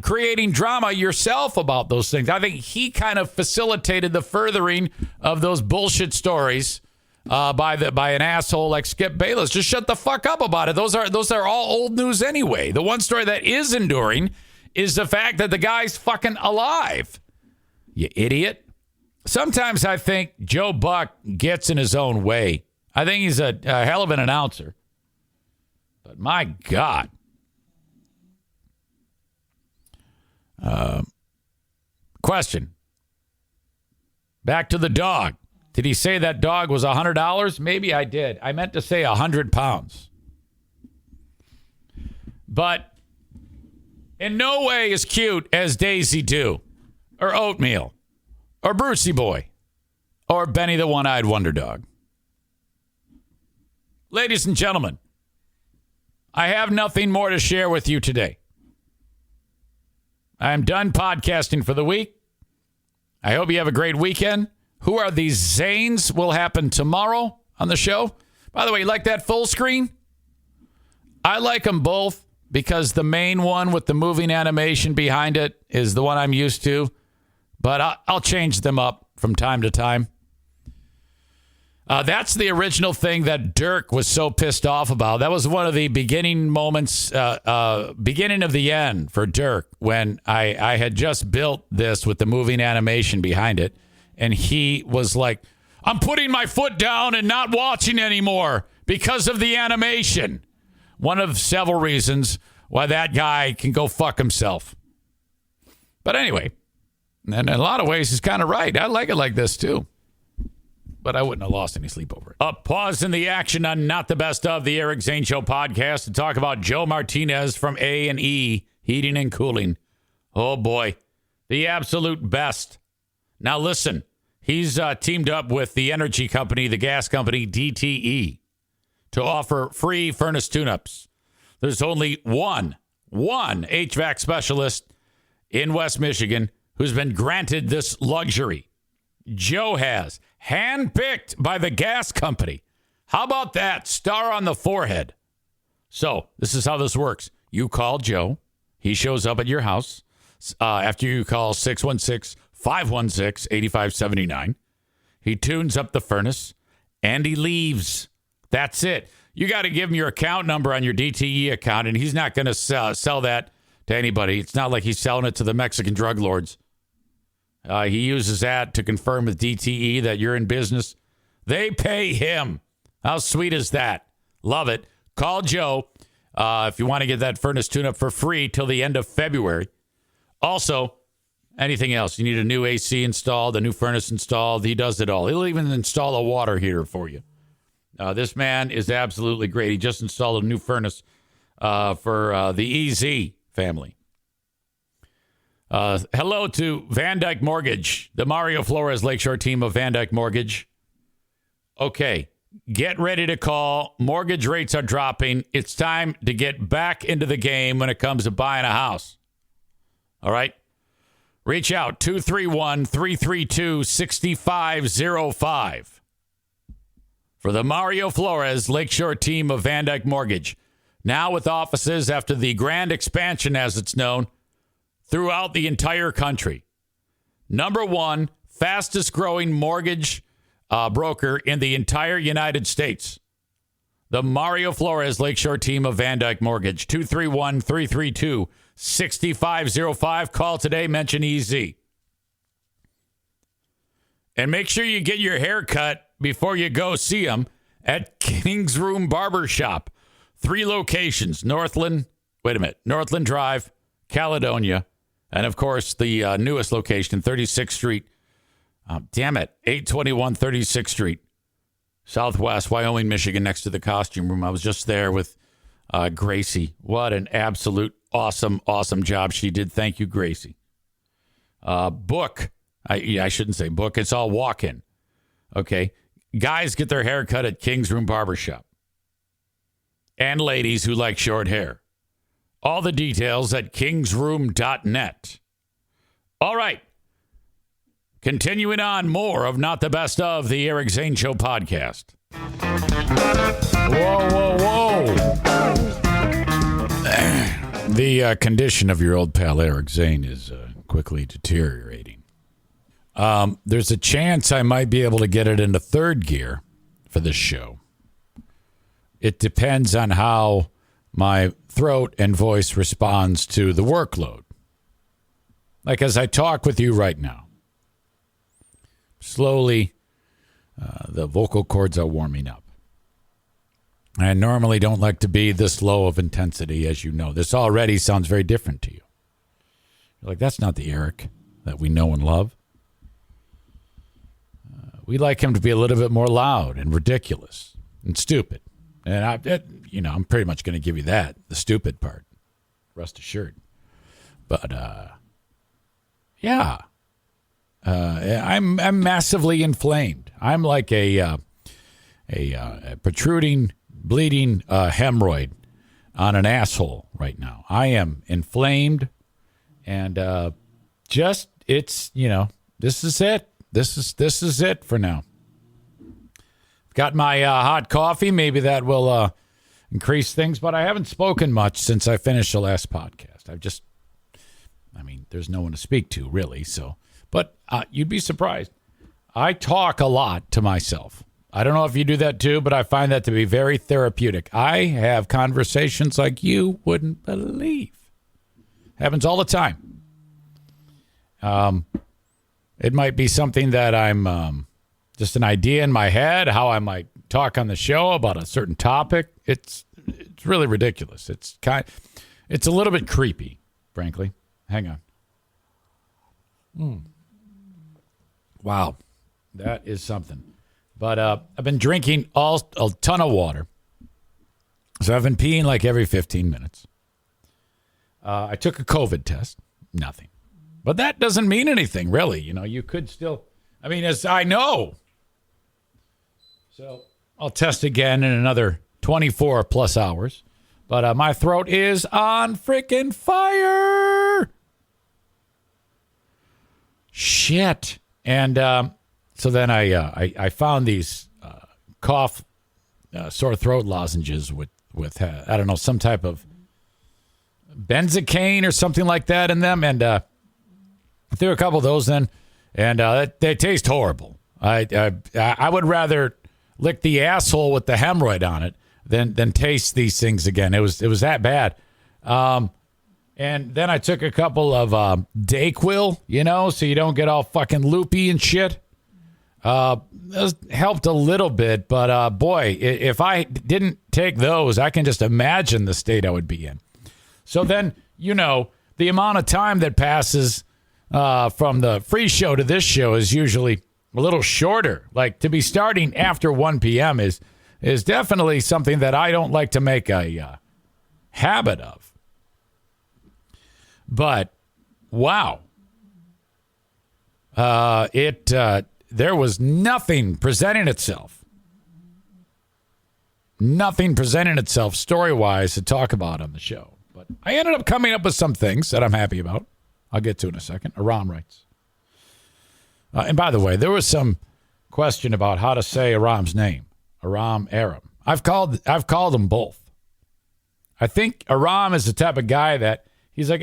creating drama yourself about those things? I think he kind of facilitated the furthering of those bullshit stories by an asshole like Skip Bayless. Just shut the fuck up about it. Those are all old news anyway. The one story that is enduring is the fact that the guy's fucking alive. You idiot. Sometimes I think Joe Buck gets in his own way. I think he's a hell of an announcer. But my God. Question. Back to the dog. Did he say that dog was $100? Maybe I did. I meant to say 100 pounds. But in no way as cute as Daisy Doo or Oatmeal or Brucey Boy or Benny the One-Eyed Wonder Dog. Ladies and gentlemen, I have nothing more to share with you today. I am done podcasting for the week. I hope you have a great weekend. Who Are These Zanes will happen tomorrow on the show. By the way, you like that full screen? I like them both because the main one with the moving animation behind it is the one I'm used to. But I'll change them up from time to time. That's the original thing that Dirk was so pissed off about. That was one of the beginning moments, beginning of the end for Dirk, when I had just built this with the moving animation behind it. And he was like, I'm putting my foot down and not watching anymore because of the animation. One of several reasons why that guy can go fuck himself. But anyway, and in a lot of ways, he's kind of right. I like it like this, too. But I wouldn't have lost any sleep over it. A pause in the action on Not the Best of the Eric Zane Show podcast to talk about Joe Martinez from A&E Heating and Cooling. Oh, boy. The absolute best. Now, listen. He's teamed up with the energy company, the gas company, DTE, to offer free furnace tune-ups. There's only one HVAC specialist in West Michigan who's been granted this luxury. Joe has. Handpicked by the gas company. How about that? Star on the forehead. So, this is how this works. You call Joe. He shows up at your house after you call 616-516-8579. He tunes up the furnace, and he leaves. That's it. You got to give him your account number on your DTE account, and he's not going to sell that to anybody. It's not like he's selling it to the Mexican drug lords. He uses that to confirm with DTE that you're in business. They pay him. How sweet is that? Love it. Call Joe if you want to get that furnace tune-up for free till the end of February. Also, anything else. You need a new AC installed, a new furnace installed. He does it all. He'll even install a water heater for you. This man is absolutely great. He just installed a new furnace for the EZ family. Hello to Van Dyke Mortgage, the Mario Flores Lakeshore team of Van Dyke Mortgage. Okay, get ready to call. Mortgage rates are dropping. It's time to get back into the game when it comes to buying a house. All right? Reach out, 231-332-6505 for the Mario Flores Lakeshore team of Van Dyke Mortgage. Now with offices after the grand expansion, as it's known, throughout the entire country. Number one, fastest growing mortgage broker in the entire United States. The Mario Flores Lakeshore team of Van Dyke Mortgage. 231-332-6505. Call today. Mention EZ. And make sure you get your hair cut before you go see them at King's Room Barbershop. 3 locations. Northland Drive, Caledonia, and, of course, the newest location, 36th Street, Damn it. 821 36th Street, Southwest, Wyoming, Michigan, next to the costume room. I was just there with Gracie. What an absolute awesome job she did. Thank you, Gracie. Book. I shouldn't say book. It's all walk-in. Okay. Guys get their hair cut at King's Room Barbershop. And ladies who like short hair. All the details at kingsroom.net. All right. Continuing on, more of Not the Best of, the Eric Zane Show podcast. Whoa. The condition of your old pal Eric Zane is quickly deteriorating. There's a chance I might be able to get it into third gear for this show. It depends on how my throat and voice responds to the workload. Like as I talk with you right now. Slowly, the vocal cords are warming up. I normally don't like to be this low of intensity, as you know. This already sounds very different to you. You're like, that's not the Eric that we know and love. We like him to be a little bit more loud and ridiculous and stupid. And I'm pretty much going to give you that, the stupid part. Rest assured. But, yeah. I'm massively inflamed. I'm like a protruding, bleeding hemorrhoid on an asshole right now. I am inflamed, and this is it. This is it for now. Got my hot coffee. Maybe that will increase things, but I haven't spoken much since I finished the last podcast. There's no one to speak to really, so. But you'd be surprised. I talk a lot to myself. I don't know if you do that too, but I find that to be very therapeutic. I have conversations like you wouldn't believe. Happens all the time. It might be something that I'm just an idea in my head, how I might talk on the show about a certain topic. It's really ridiculous. It's a little bit creepy, frankly. Hang on. Wow, that is something. But I've been drinking a ton of water. So I've been peeing like every 15 minutes. I took a COVID test. Nothing. But that doesn't mean anything, really. You could still, as I know. So I'll test again in another 24 plus hours. But my throat is on freaking fire. Shit. And so then I found these cough sore throat lozenges with I don't know, some type of benzocaine or something like that in them, and I threw a couple of those in, and they taste horrible. I would rather lick the asshole with the hemorrhoid on it than taste these things again. It was that bad. And then I took a couple of Dayquil, so you don't get all fucking loopy and shit. Those helped a little bit, but boy, if I didn't take those, I can just imagine the state I would be in. So then, the amount of time that passes from the free show to this show is usually a little shorter. Like to be starting after 1 p.m. is definitely something that I don't like to make a habit of. But wow, there was nothing presenting itself story-wise to talk about on the show. But I ended up coming up with some things that I'm happy about. I'll get to in a second. Aram writes. And by the way, there was some question about how to say Aram's name. Aram. I've called them both. I think Aram is the type of guy that he's like,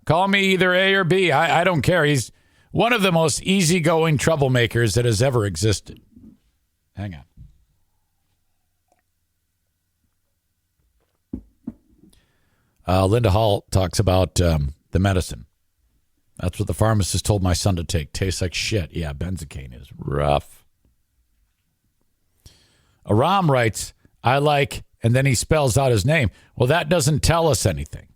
call me either A or B. I don't care. He's one of the most easygoing troublemakers that has ever existed. Hang on. Linda Hall talks about the medicine. That's what the pharmacist told my son to take. Tastes like shit. Yeah, benzocaine is rough. Aram writes, I like, and then he spells out his name. Well, that doesn't tell us anything.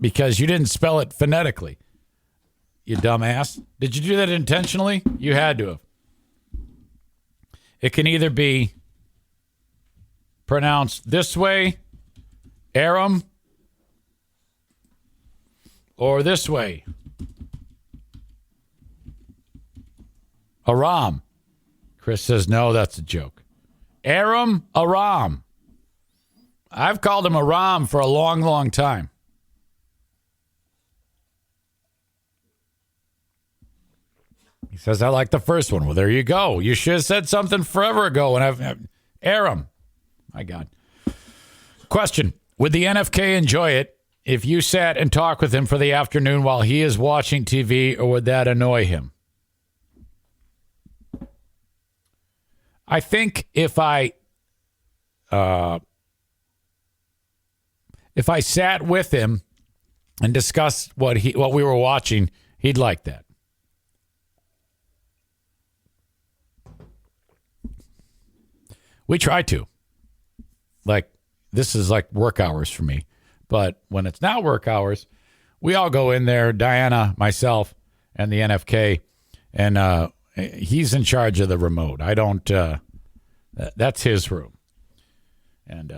Because you didn't spell it phonetically. you dumbass. Did you do that intentionally? You had to have. It can either be pronounced this way, Aram, or this way, Aram. Chris says, no, that's a joke. Aram, Aram. I've called him Aram for a long, long time. He says, I like the first one. Well, there you go. You should have said something forever ago. And Aram. My God. Question. Would the NFK enjoy it if you sat and talked with him for the afternoon while he is watching TV, or would that annoy him? I think if I sat with him and discussed what we were watching, he'd like that. We try to. Like, this is like work hours for me. But when it's not work hours, we all go in there, Diana, myself, and the NFK, and he's in charge of the remote. I don't, that's his room. And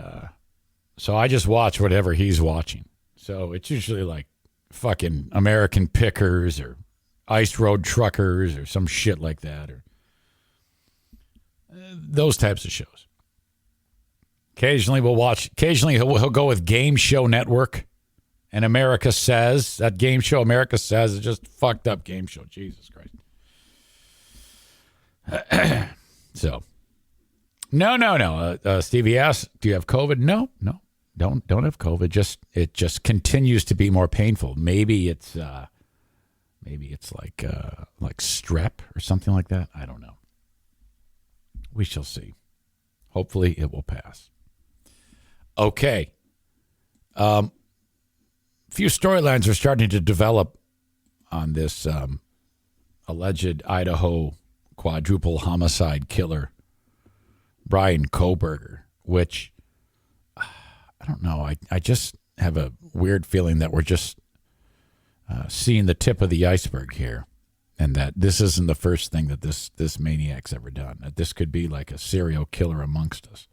so I just watch whatever he's watching. So it's usually like fucking American Pickers or Ice Road Truckers or some shit like that, or those types of shows. Occasionally he'll go with Game Show Network and America Says. That Game Show America Says is just fucked up game show. Jesus Christ. So, no. Stevie asks, do you have COVID? No, don't have COVID. It just continues to be more painful. Maybe it's like strep or something like that. I don't know. We shall see. Hopefully it will pass. Okay. Few storylines are starting to develop on this alleged Idaho quadruple homicide killer, Brian Kohberger, which, I don't know. I just have a weird feeling that we're just seeing the tip of the iceberg here, and that this isn't the first thing that this maniac's ever done. That this could be like a serial killer amongst us.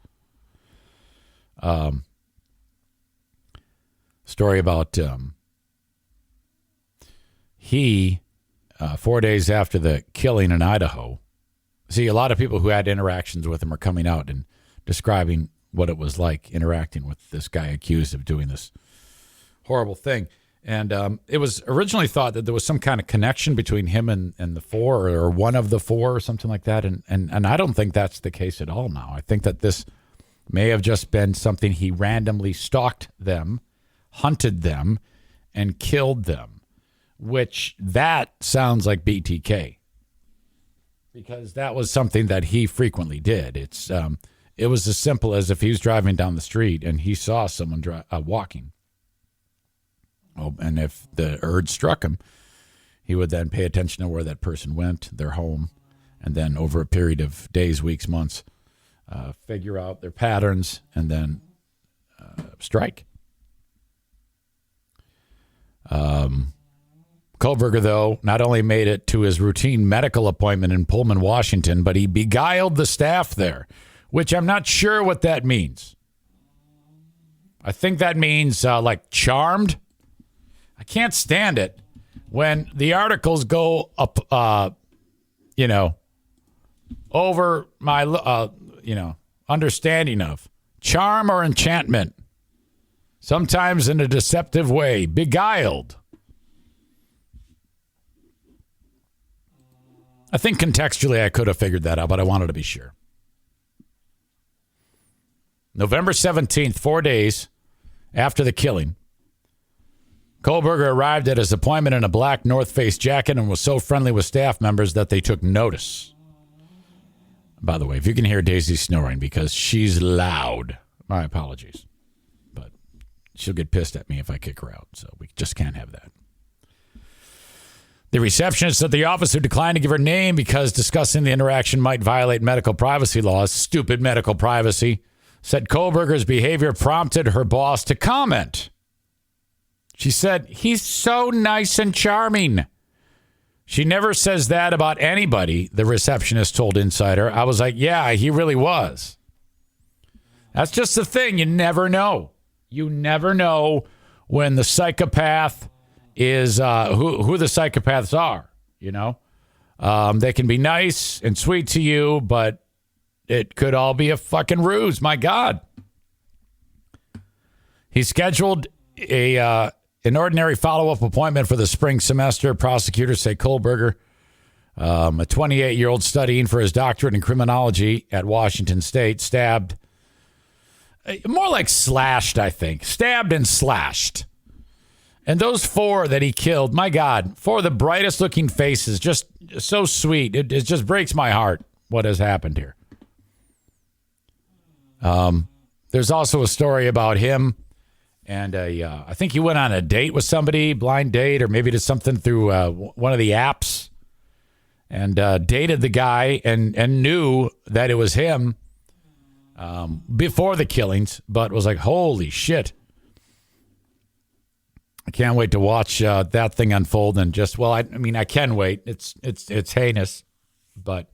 Story about he 4 days after the killing in Idaho. See, a lot of people who had interactions with him are coming out and describing what it was like interacting with this guy accused of doing this horrible thing. And it was originally thought that there was some kind of connection between him and the four, or one of the four, or something like that. And I don't think that's the case at all now. I think that this may have just been something he randomly stalked them, hunted them, and killed them, which that sounds like BTK, because that was something that he frequently did. It was as simple as if he was driving down the street and he saw someone walking. Oh, and if the urge struck him, he would then pay attention to where that person went, their home, and then over a period of days, weeks, months, figure out their patterns and then strike. Kohberger, though, not only made it to his routine medical appointment in Pullman, Washington, but he beguiled the staff there, which I'm not sure what that means. I think that means like charmed. I can't stand it when the articles go up, over my, understanding of charm or enchantment, sometimes in a deceptive way, beguiled. I think contextually I could have figured that out, but I wanted to be sure. November 17th, 4 days after the killing, Kohberger arrived at his appointment in a black North Face jacket and was so friendly with staff members that they took notice. By the way, if you can hear Daisy snoring because she's loud, my apologies. But she'll get pissed at me if I kick her out, so we just can't have that. The receptionist at the office, who declined to give her name because discussing the interaction might violate medical privacy laws, stupid medical privacy, said Kohberger's behavior prompted her boss to comment. She said, "He's so nice and charming. She never says that about anybody, the receptionist told Insider. I was like, yeah, he really was. That's just the thing. You never know. You never know when the psychopath is who the psychopaths are, you know? They can be nice and sweet to you, but it could all be a fucking ruse. My God. He scheduled an ordinary follow-up appointment for the spring semester. Prosecutors say Kohlberger, a 28-year-old studying for his doctorate in criminology at Washington State, stabbed, more like slashed, I think. Stabbed and slashed. And those 4 that he killed, my God, 4 of the brightest looking faces, just so sweet. It just breaks my heart what has happened here. There's also a story about him and I think he went on a date with somebody, blind date, or maybe did something through one of the apps and dated the guy and knew that it was him before the killings, but was like, holy shit. I can't wait to watch that thing unfold and just, well, I mean, I can wait. It's heinous, but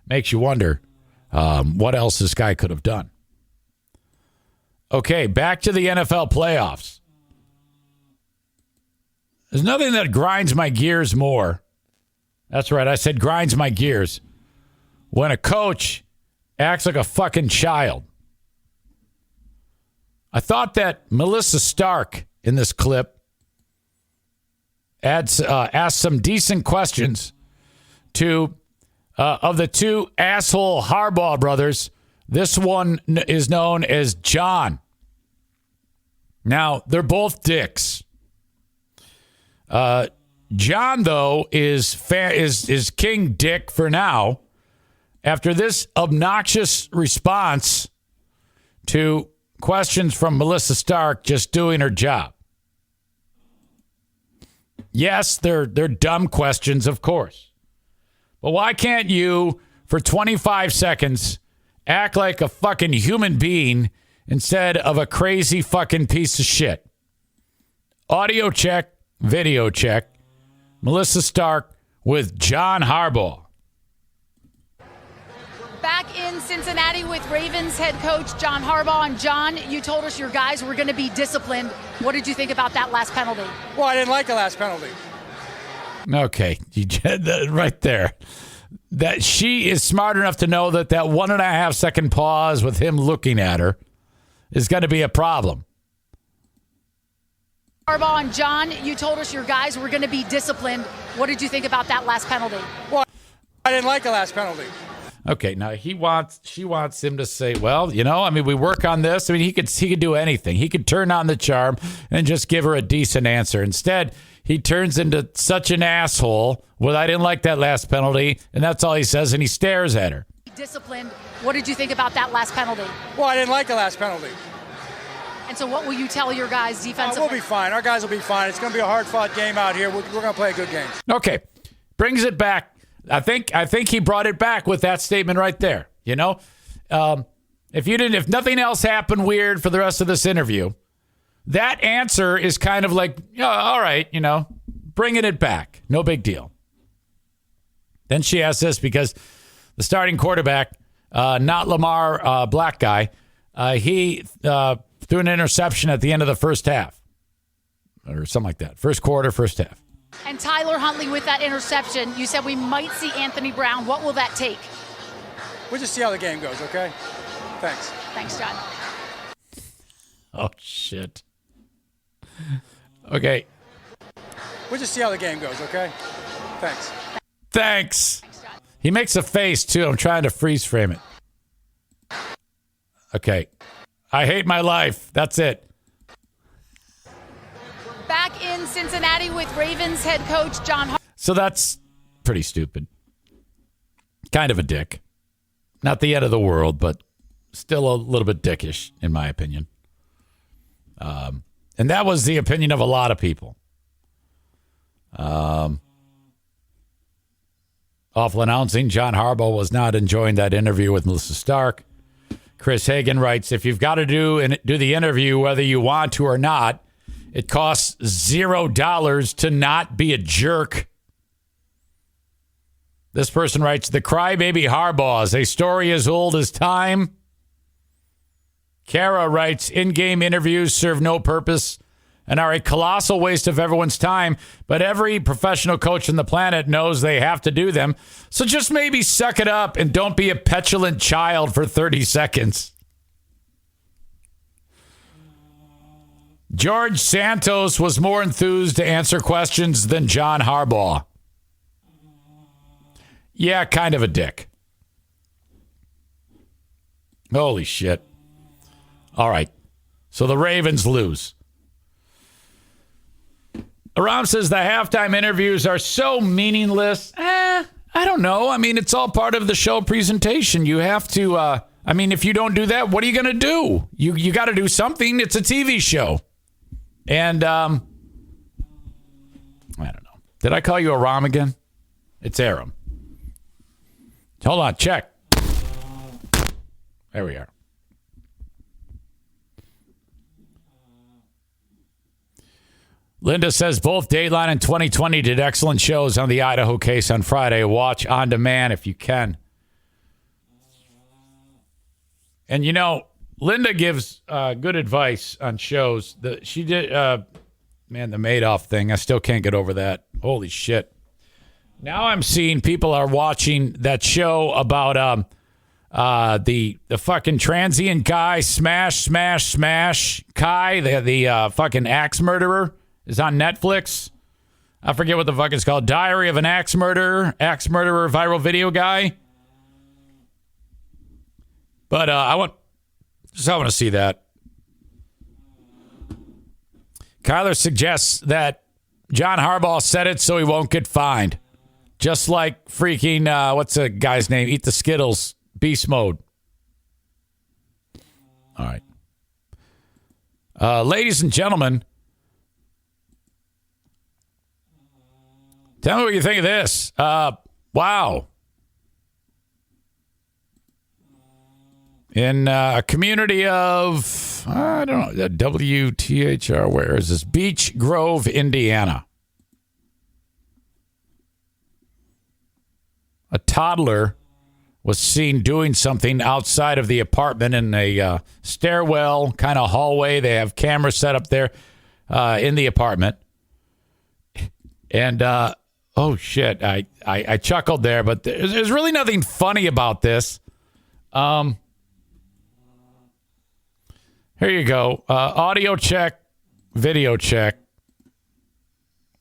makes you wonder what else this guy could have done. Okay, back to the NFL playoffs. There's nothing that grinds my gears more. That's right, I said grinds my gears. When a coach acts like a fucking child. I thought that Melissa Stark in this clip asked some decent questions to of the 2 asshole Harbaugh brothers. This one is known as John. Now, they're both dicks. John, though, is King Dick for now after this obnoxious response to questions from Melissa Stark just doing her job. Yes, they're dumb questions, of course. But why can't you, for 25 seconds, act like a fucking human being instead of a crazy fucking piece of shit? Audio check, video check. Melissa Stark with John Harbaugh. Back in Cincinnati with Ravens head coach John Harbaugh. And John, you told us your guys were going to be disciplined. What did you think about that last penalty? Well, I didn't like the last penalty. Okay, right there. That she is smart enough to know that 1.5 second pause with him looking at her is going to be a problem. Harbaugh and John, you told us your guys were going to be disciplined. What did you think about that last penalty? Well, I didn't like the last penalty. Okay, now she wants him to say, well, you know, I mean, we work on this. I mean, he could do anything. He could turn on the charm and just give her a decent answer. Instead, he turns into such an asshole. Well, I didn't like that last penalty, and that's all he says, and he stares at her. Disciplined. What did you think about that last penalty? Well, I didn't like the last penalty. And so what will you tell your guys defensively? We'll be fine. Our guys will be fine. It's going to be a hard-fought game out here. We're going to play a good game. Okay. Brings it back. I think he brought it back with that statement right there. You know, if nothing else happened weird for the rest of this interview, that answer is kind of like, all right, you know, bringing it back. No big deal. Then she asks this because the starting quarterback, not Lamar, black guy, he threw an interception at the end of the first half or something like that. First quarter, first half. And Tyler Huntley with that interception, you said we might see Anthony Brown. What will that take? We'll just see how the game goes, okay? Thanks. Thanks, John. Oh, shit. Okay. We'll just see how the game goes, okay? Thanks. Thanks. He makes a face, too. I'm trying to freeze frame it. Okay. I hate my life. That's it. Back in Cincinnati with Ravens head coach John Harbaugh. So that's pretty stupid. Kind of a dick. Not the end of the world, but still a little bit dickish, in my opinion. And that was the opinion of a lot of people. Awful announcing. John Harbaugh was not enjoying that interview with Melissa Stark. Chris Hagan writes, if you've got to do the interview, whether you want to or not, it costs $0 to not be a jerk. This person writes, the crybaby Harbaughs, a story as old as time. Kara writes, in-game interviews serve no purpose and are a colossal waste of everyone's time, but every professional coach on the planet knows they have to do them. So just maybe suck it up and don't be a petulant child for 30 seconds. George Santos was more enthused to answer questions than John Harbaugh. Yeah, kind of a dick. Holy shit. All right. So the Ravens lose. Aram says the halftime interviews are so meaningless. I don't know. I mean, it's all part of the show presentation. You have to, if you don't do that, what are you going to do? You got to do something. It's a TV show. And, I don't know. Did I call you Aram again? It's Aram. Hold on, check. There we are. Linda says both Dateline and 2020 did excellent shows on the Idaho case on Friday. Watch on demand if you can. And, Linda gives good advice on shows. She did, the Madoff thing. I still can't get over that. Holy shit. Now I'm seeing people are watching that show about the fucking transient guy, smash, Kai, the fucking axe murderer, is on Netflix. I forget what the fuck it's called. Diary of an Axe Murderer viral video guy. But I want to see that. Kyler suggests that John Harbaugh said it so he won't get fined. Just like freaking, what's the guy's name? Eat the Skittles, beast mode. All right. Ladies and gentlemen, tell me what you think of this. Wow. In a community of, I don't know, WTHR, where is this? Beech Grove, Indiana. A toddler was seen doing something outside of the apartment in a stairwell kind of hallway. They have cameras set up there in the apartment. And, oh, shit, I chuckled there, but there's really nothing funny about this. Here you go. Audio check, video check.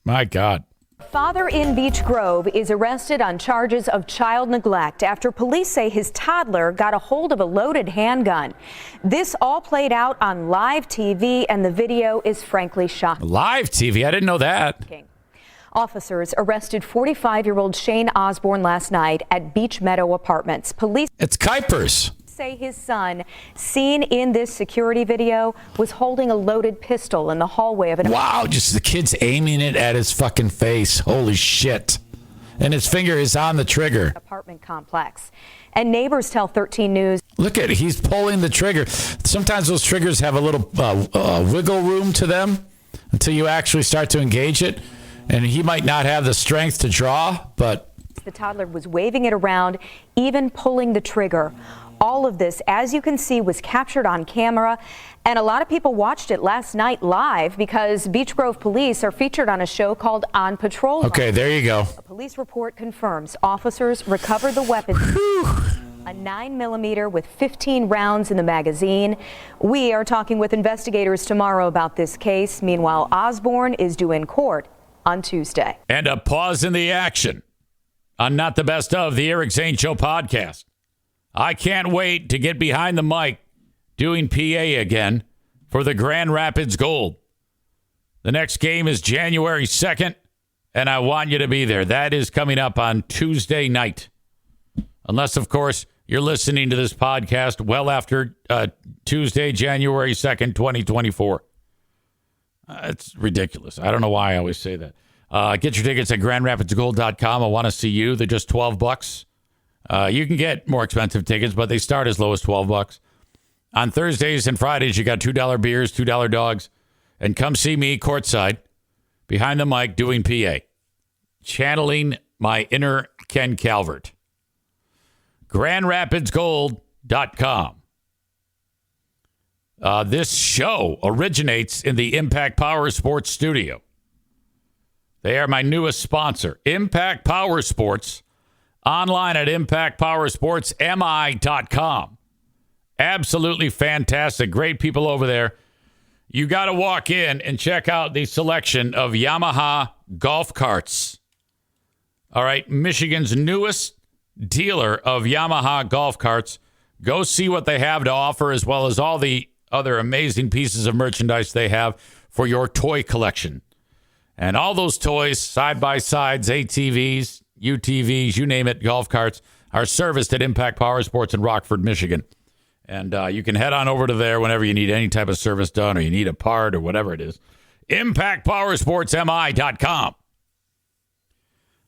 My God. Father in Beech Grove is arrested on charges of child neglect after police say his toddler got a hold of a loaded handgun. This all played out on live TV, and the video is frankly shocking. Live TV? I didn't know that. Officers arrested 45-year-old Shane Osborne last night at Beach Meadow Apartments. Police. It's Kuipers. Say his son, seen in this security video, was holding a loaded pistol in the hallway of an... Wow, just the kid's aiming it at his fucking face. Holy shit. And his finger is on the trigger. Apartment complex. And neighbors tell 13 News. Look at it. He's pulling the trigger. Sometimes those triggers have a little wiggle room to them until you actually start to engage it. And he might not have the strength to draw, but... The toddler was waving it around, even pulling the trigger. All of this, as you can see, was captured on camera, and a lot of people watched it last night live because Beech Grove police are featured on a show called On Patrol. Okay, there you go. A police report confirms officers recovered the weapon, a 9mm with 15 rounds in the magazine. We are talking with investigators tomorrow about this case. Meanwhile, Osborne is due in court on Tuesday. And a pause in the action on Not the Best of the Eric Zane Show podcast. I can't wait to get behind the mic doing PA again for the Grand Rapids Gold. The next game is January 2nd, and I want you to be there. That is coming up on Tuesday night. Unless, of course, you're listening to this podcast well after Tuesday, January 2nd, 2024. It's ridiculous. I don't know why I always say that. Get your tickets at grandrapidsgold.com. I want to see you. They're just $12. You can get more expensive tickets, but they start as low as $12. On Thursdays and Fridays, you got $2 beers, $2 dogs. And come see me courtside behind the mic doing PA. Channeling my inner Ken Calvert. GrandRapidsGold.com. This show originates in the Impact Power Sports studio. They are my newest sponsor, Impact Power Sports, online at impactpowersportsmi.com. Absolutely fantastic. Great people over there. You got to walk in and check out the selection of Yamaha golf carts. All right, Michigan's newest dealer of Yamaha golf carts. Go see what they have to offer, as well as all the other amazing pieces of merchandise they have for your toy collection. And all those toys, side-by-sides, ATVs, UTVs, you name it, golf carts, are serviced at Impact Power Sports in Rockford, Michigan. And you can head on over to there whenever you need any type of service done or you need a part or whatever it is. ImpactPowerSportsMI.com.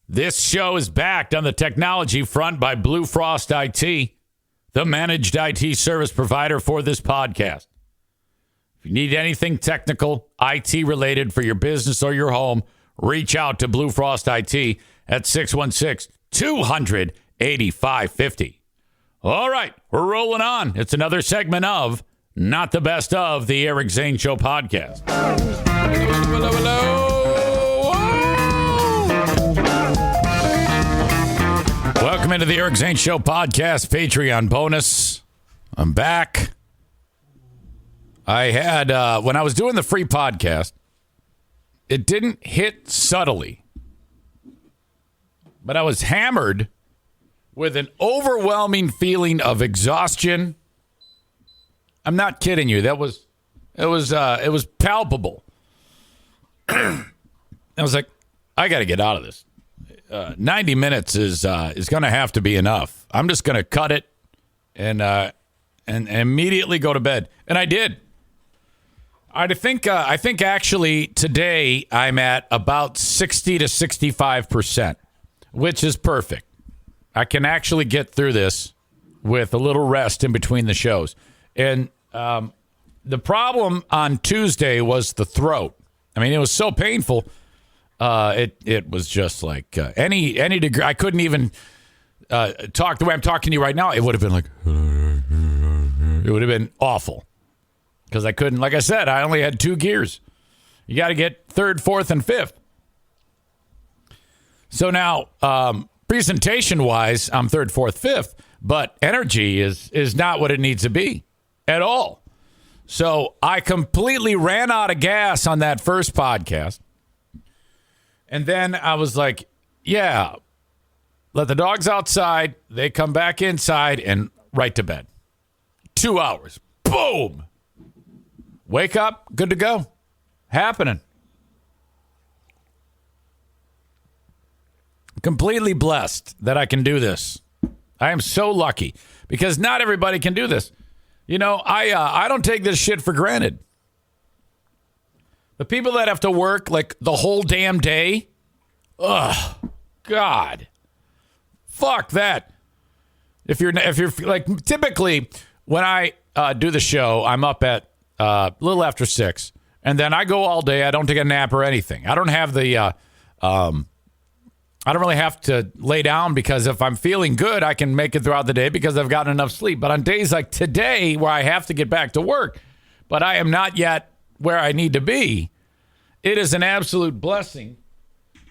This show is backed on the technology front by Blue Frost IT, the managed IT service provider for this podcast. If you need anything technical, IT related for your business or your home, reach out to Blue Frost IT at 616-200-8550. All right, we're rolling on. It's another segment of Not the Best of the Eric Zane Show podcast. Welcome into the Eric Zane Show podcast Patreon bonus. I'm back. I had, when I was doing the free podcast, it didn't hit subtly, but I was hammered with an overwhelming feeling of exhaustion. I'm not kidding you. It was palpable. I was like, I got to get out of this. 90 minutes is going to have to be enough. I'm just going to cut it and immediately go to bed. And I did. I think actually today I'm at about 60 to 65%, which is perfect. I can actually get through this with a little rest in between the shows. And the problem on Tuesday was the throat. I mean, it was so painful. It was just like any degree. I couldn't even talk the way I'm talking to you right now. It would have been like, it would have been awful. Because I couldn't, like I said, I only had 2 gears. You got to get 3rd, 4th, and 5th. So now, presentation-wise, I'm 3rd, 4th, 5th, but energy is not what it needs to be at all. So I completely ran out of gas on that first podcast. And then I was like, yeah, let the dogs outside. They come back inside and right to bed. 2 hours. Boom. Wake up. Good to go. Happening. Completely blessed that I can do this. I am so lucky because not everybody can do this. You know, I don't take this shit for granted. The people that have to work like the whole damn day, ugh, God, fuck that. If you're like typically when I do the show, I'm up at a little after 6, and then I go all day. I don't take a nap or anything. I don't have the I don't really have to lay down because if I'm feeling good, I can make it throughout the day because I've gotten enough sleep. But on days like today where I have to get back to work, but I am not yet where I need to be, it is an absolute blessing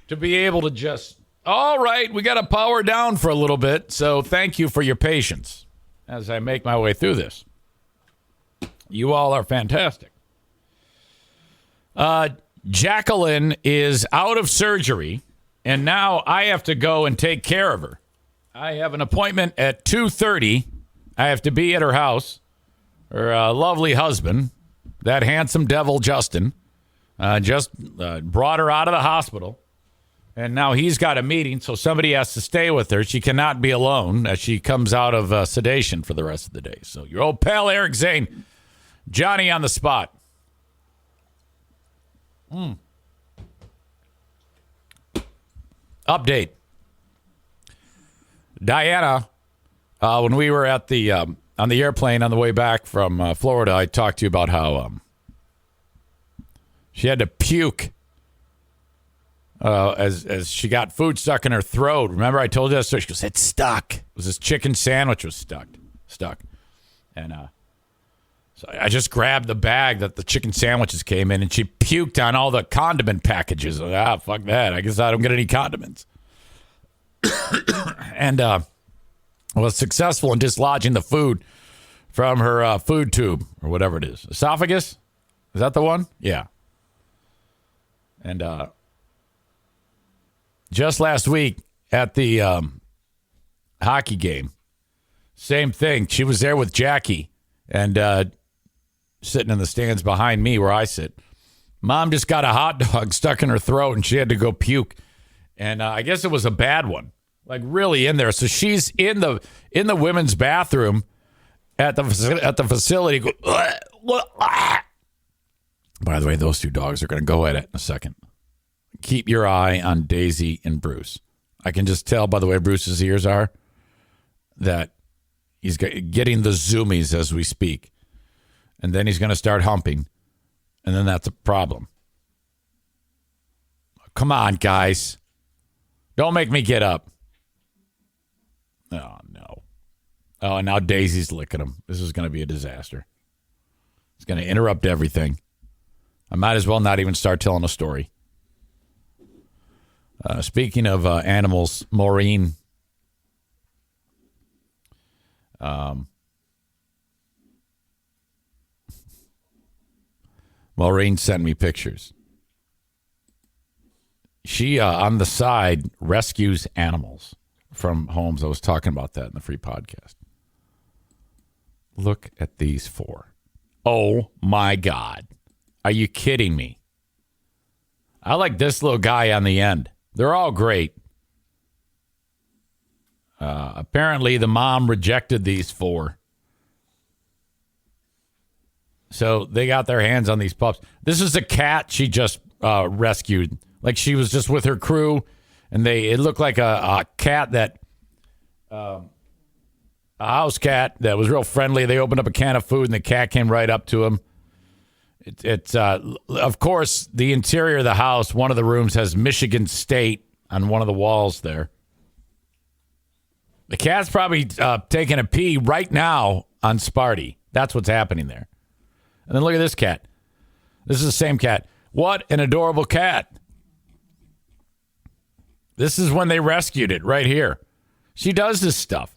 to be able to just, all right, we got to power down for a little bit. So thank you for your patience as I make my way through this. You all are fantastic. Jacqueline is out of surgery. And now I have to go and take care of her. I have an appointment at 2:30. I have to be at her house. Her lovely husband, that handsome devil Justin, just brought her out of the hospital. And now he's got a meeting, so somebody has to stay with her. She cannot be alone as she comes out of sedation for the rest of the day. So your old pal Eric Zane, Johnny on the spot. Update. Diana, when we were at the on the airplane on the way back from Florida, I talked to you about how she had to puke as she got food stuck in her throat. Remember I told you that story? She goes, it's stuck. It was this chicken sandwich was stuck. And so I just grabbed the bag that the chicken sandwiches came in, and she puked on all the condiment packages. Fuck that. I guess I don't get any condiments. And was successful in dislodging the food from her food tube, or whatever it is. Esophagus? Is that the one? Yeah. And just last week at the hockey game, same thing. She was there with Jackie and sitting in the stands behind me where I sit. Mom just got a hot dog stuck in her throat and she had to go puke. And I guess it was a bad one, like really in there. So she's in the women's bathroom at the facility. By the way, those two dogs are going to go at it in a second. Keep your eye on Daisy and Bruce. I can just tell by the way Bruce's ears are that he's getting the zoomies as we speak. And then he's going to start humping. And then that's a problem. Come on, guys. Don't make me get up. Oh, no. Oh, and now Daisy's licking him. This is going to be a disaster. It's going to interrupt everything. I might as well not even start telling a story. Speaking of animals, Maureen. Maureen sent me pictures. She, on the side, rescues animals from homes. I was talking about that in the free podcast. Look at these 4. Oh, my God. Are you kidding me? I like this little guy on the end. They're all great. Apparently, the mom rejected these 4. So they got their hands on these pups. This is a cat she just rescued. Like she was just with her crew, and it looked like a cat that, a house cat that was real friendly. They opened up a can of food, and the cat came right up to him. It's of course, the interior of the house, one of the rooms has Michigan State on one of the walls there. The cat's probably taking a pee right now on Sparty. That's what's happening there. And then look at this cat. This is the same cat. What an adorable cat. This is when they rescued it right here. She does this stuff.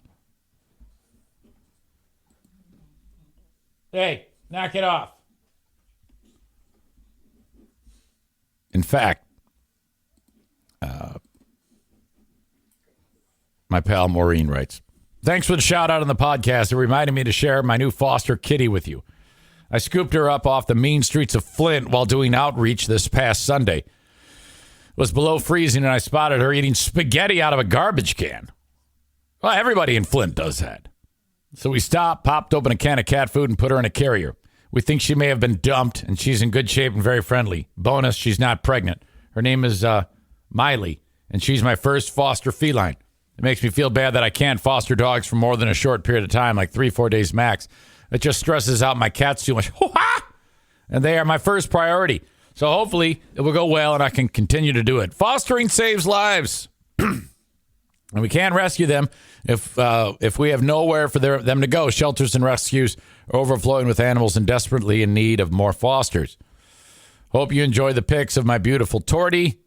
Hey, knock it off. In fact, my pal Maureen writes, thanks for the shout out on the podcast. It reminded me to share my new foster kitty with you. I scooped her up off the mean streets of Flint while doing outreach this past Sunday. It was below freezing, and I spotted her eating spaghetti out of a garbage can. Well, everybody in Flint does that. So we stopped, popped open a can of cat food, and put her in a carrier. We think she may have been dumped, and she's in good shape and very friendly. Bonus, she's not pregnant. Her name is Miley, and she's my first foster feline. It makes me feel bad that I can't foster dogs for more than a short period of time, like 3-4 days max. It just stresses out my cats too much. And they are my first priority. So hopefully it will go well and I can continue to do it. Fostering saves lives. And we can't rescue them if we have nowhere for them to go. Shelters and rescues are overflowing with animals and desperately in need of more fosters. Hope you enjoy the pics of my beautiful Tortie,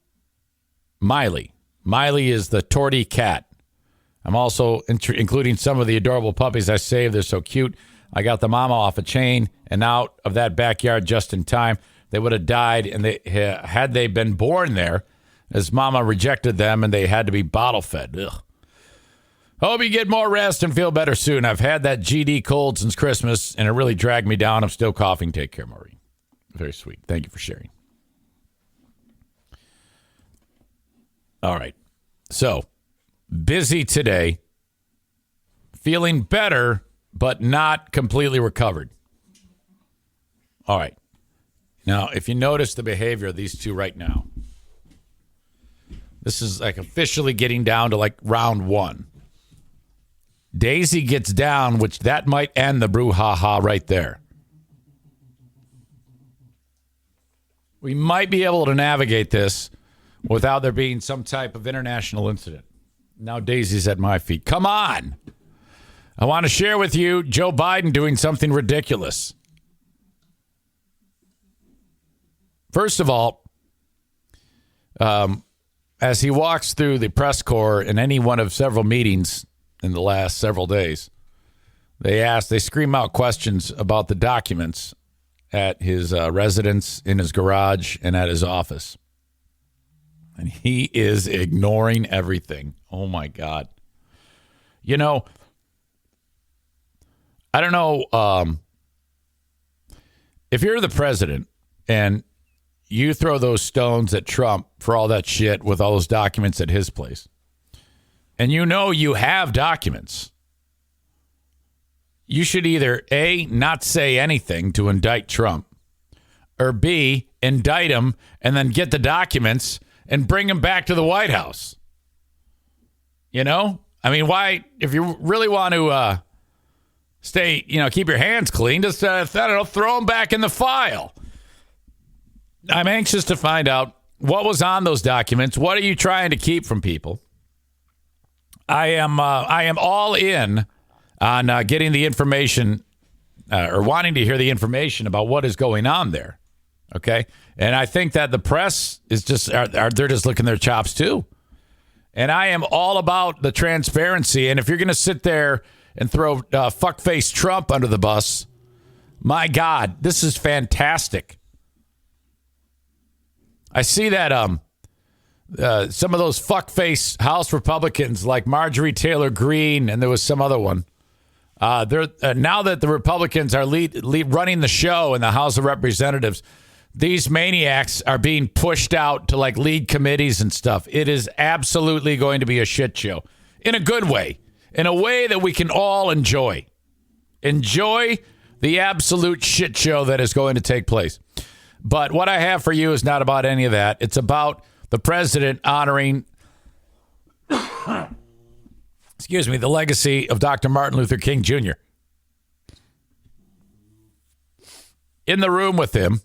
Miley. Miley is the Tortie cat. I'm also including some of the adorable puppies I saved. They're so cute. I got the mama off a chain and out of that backyard just in time. They would have died, and had they been born there, as mama rejected them, and they had to be bottle fed. Ugh. Hope you get more rest and feel better soon. I've had that GD cold since Christmas, and it really dragged me down. I'm still coughing. Take care, Maureen. Very sweet. Thank you for sharing. All right. So, busy today. Feeling better, but not completely recovered. All right. Now, if you notice the behavior of these two right now, this is like officially getting down to like round 1. Daisy gets down, which that might end the brouhaha right there. We might be able to navigate this without there being some type of international incident. Now Daisy's at my feet. Come on. I want to share with you Joe Biden doing something ridiculous. First of all, as he walks through the press corps in any one of several meetings in the last several days, they scream out questions about the documents at his residence, in his garage, and at his office. And he is ignoring everything. Oh, my God. You know, I don't know if you're the president and you throw those stones at Trump for all that shit with all those documents at his place, and you know you have documents, you should either A, not say anything to indict Trump, or B, indict him and then get the documents and bring him back to the White House. You know? I mean, why, if you really want to stay, keep your hands clean, just, throw him back in the file. I'm anxious to find out what was on those documents. What are you trying to keep from people? I am all in on getting the information or wanting to hear the information about what is going on there. Okay. And I think that the press is they're just licking their chops too. And I am all about the transparency. And if you're going to sit there and throw fuckface Trump under the bus, my God, this is fantastic. I see that some of those fuckface House Republicans like Marjorie Taylor Greene, and there was some other one. They're now that the Republicans are running the show in the House of Representatives, these maniacs are being pushed out to like lead committees and stuff. It is absolutely going to be a shit show in a good way, in a way that we can all enjoy. Enjoy the absolute shit show that is going to take place. But what I have for you is not about any of that. It's about the president honoring, the legacy of Dr. Martin Luther King Jr. In the room with him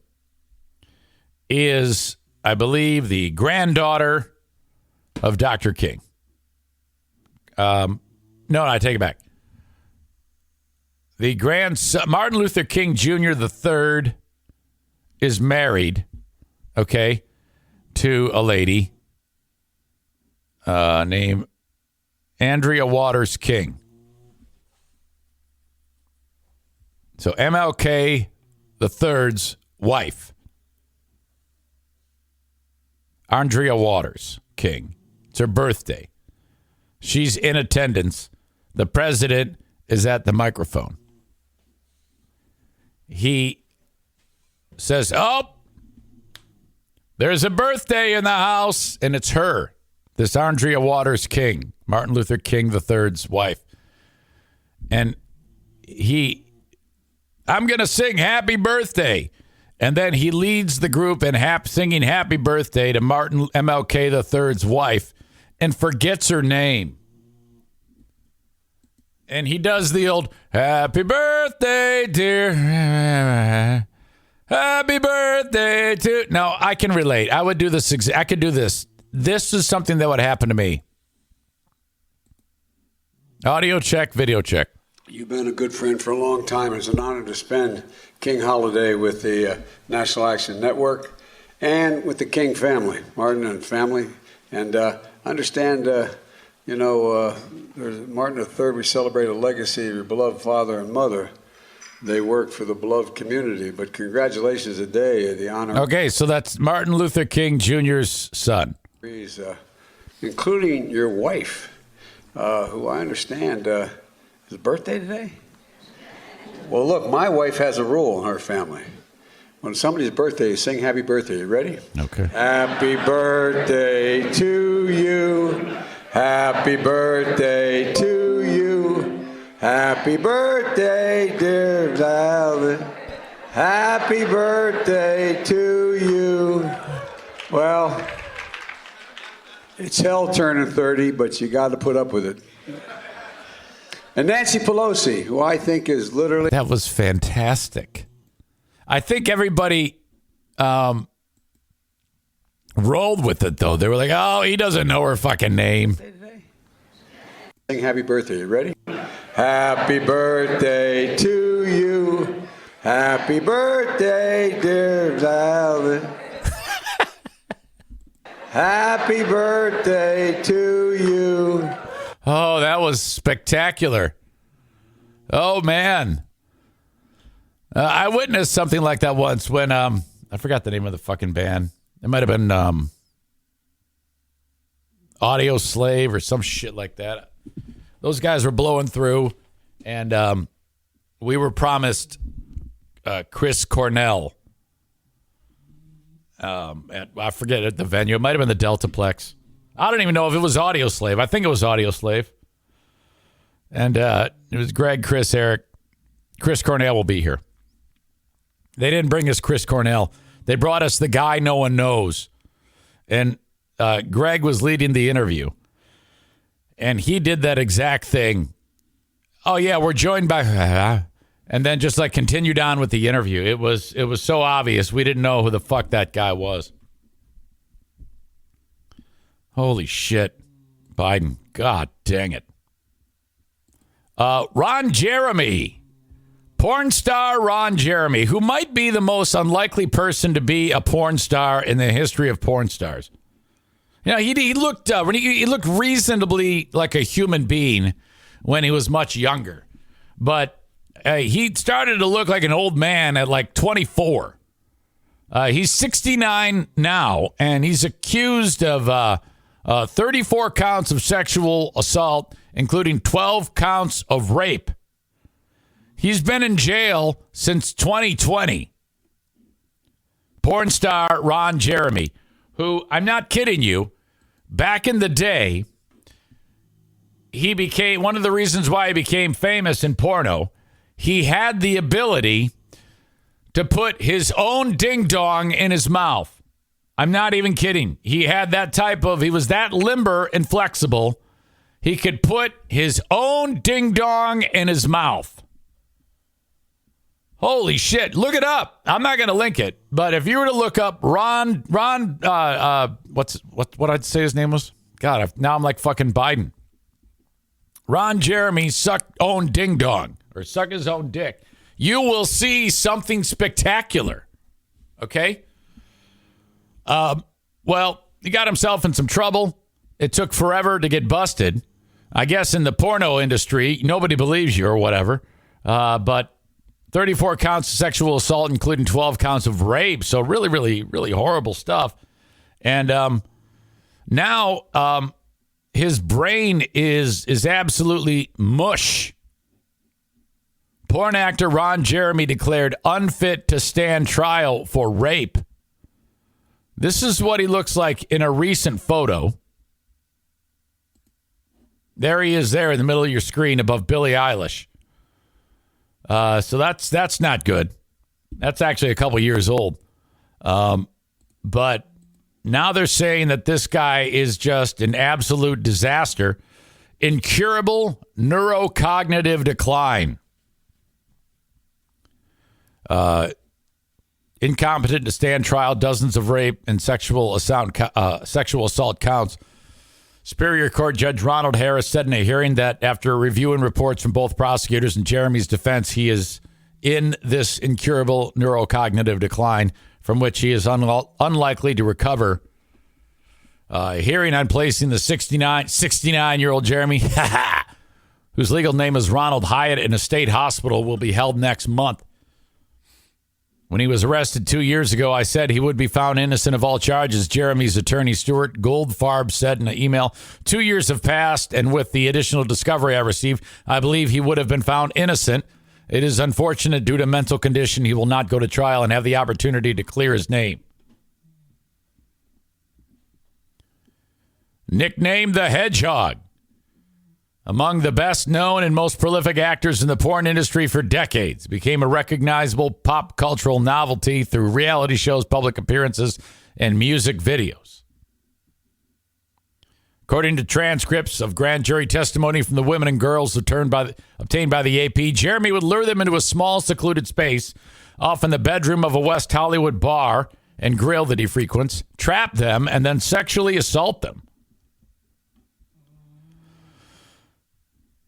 is, I believe, the granddaughter of Dr. King. No, I take it back. The grandson, Martin Luther King Jr. III, is married, okay, to a lady named Andrea Waters King. So MLK III's wife, Andrea Waters King. It's her birthday. She's in attendance. The president is at the microphone. He says, "Oh, there's a birthday in the house," and it's her, this Andrea Waters King, Martin Luther King III's wife. And I'm going to sing happy birthday. And then he leads the group in singing happy birthday to Martin MLK III's wife and forgets her name. And he does the old, happy birthday, dear. Happy birthday to... No, I can relate. I would do this. I could do this. This is something that would happen to me. Audio check, video check. You've been a good friend for a long time. It's an honor to spend King Holiday with the National Action Network and with the King family, Martin and family. And I understand, there's Martin III, we celebrate a legacy of your beloved father and mother. They work for the beloved community, but congratulations today, the honor. Okay, so that's Martin Luther King Jr.'s son. Including your wife, who I understand is birthday today? Well, look, my wife has a rule in her family. When somebody's birthday, you sing happy birthday. You ready? Okay. Happy birthday to you. Happy birthday to you. Happy birthday, dear Valen. Happy birthday to you. Well, it's hell turning 30, but you got to put up with it. And Nancy Pelosi, who I think is literally... That was fantastic. I think everybody rolled with it, though. They were like, oh, he doesn't know her fucking name. Sing happy birthday. You ready? Happy birthday to you. Happy birthday, dear Valen. Happy birthday to you. Oh, that was spectacular. Oh, man. I witnessed something like that once when, I forgot the name of the fucking band. It might have been Audio Slave or some shit like that. Those guys were blowing through, and we were promised Chris Cornell. I forget at the venue. It might have been the Deltaplex. I don't even know if it was Audio Slave. I think it was Audio Slave. And it was Greg, Chris, Eric. Chris Cornell will be here. They didn't bring us Chris Cornell. They brought us the guy no one knows. And Greg was leading the interview. And he did that exact thing. Oh, yeah, we're joined by... And then just like continued on with the interview. It was so obvious. We didn't know who the fuck that guy was. Holy shit. Biden. God dang it. Ron Jeremy. Porn star Ron Jeremy, who might be the most unlikely person to be a porn star in the history of porn stars. You know, he looked he looked reasonably like a human being when he was much younger. But he started to look like an old man at like 24. He's 69 now, and he's accused of 34 counts of sexual assault, including 12 counts of rape. He's been in jail since 2020. Porn star Ron Jeremy, who, I'm not kidding you, back in the day, he became, one of the reasons why he became famous in porno, he had the ability to put his own ding-dong in his mouth. I'm not even kidding. He had that he was that limber and flexible, he could put his own ding-dong in his mouth. Holy shit. Look it up. I'm not going to link it, but if you were to look up Ron, what I'd say his name was? God, now I'm like fucking Biden. Ron Jeremy suck own ding dong or suck his own dick. You will see something spectacular. Okay? Well, he got himself in some trouble. It took forever to get busted. I guess in the porno industry, nobody believes you or whatever. But 34 counts of sexual assault, including 12 counts of rape. So really, really, really horrible stuff. And now his brain is absolutely mush. Porn actor Ron Jeremy declared unfit to stand trial for rape. This is what he looks like in a recent photo. There he is there in the middle of your screen above Billie Eilish. So that's not good. That's actually a couple years old. But now they're saying that this guy is just an absolute disaster. Incurable neurocognitive decline. Incompetent to stand trial, dozens of rape and sexual assault counts. Superior Court Judge Ronald Harris said in a hearing that after reviewing reports from both prosecutors and Jeremy's defense, he is in this incurable neurocognitive decline from which he is unlikely to recover. Hearing on placing the 69-year-old Jeremy, whose legal name is Ronald Hyatt, in a state hospital will be held next month. When he was arrested 2 years ago, I said he would be found innocent of all charges, Jeremy's attorney, Stuart Goldfarb, said in an email. 2 years have passed, and with the additional discovery I received, I believe he would have been found innocent. It is unfortunate due to mental condition he will not go to trial and have the opportunity to clear his name. Nicknamed the Hedgehog. Among the best known and most prolific actors in the porn industry for decades, became a recognizable pop cultural novelty through reality shows, public appearances, and music videos. According to transcripts of grand jury testimony from the women and girls obtained by the AP, Jeremy would lure them into a small, secluded space, often the bedroom of a West Hollywood bar, and grill that he frequents, trap them, and then sexually assault them.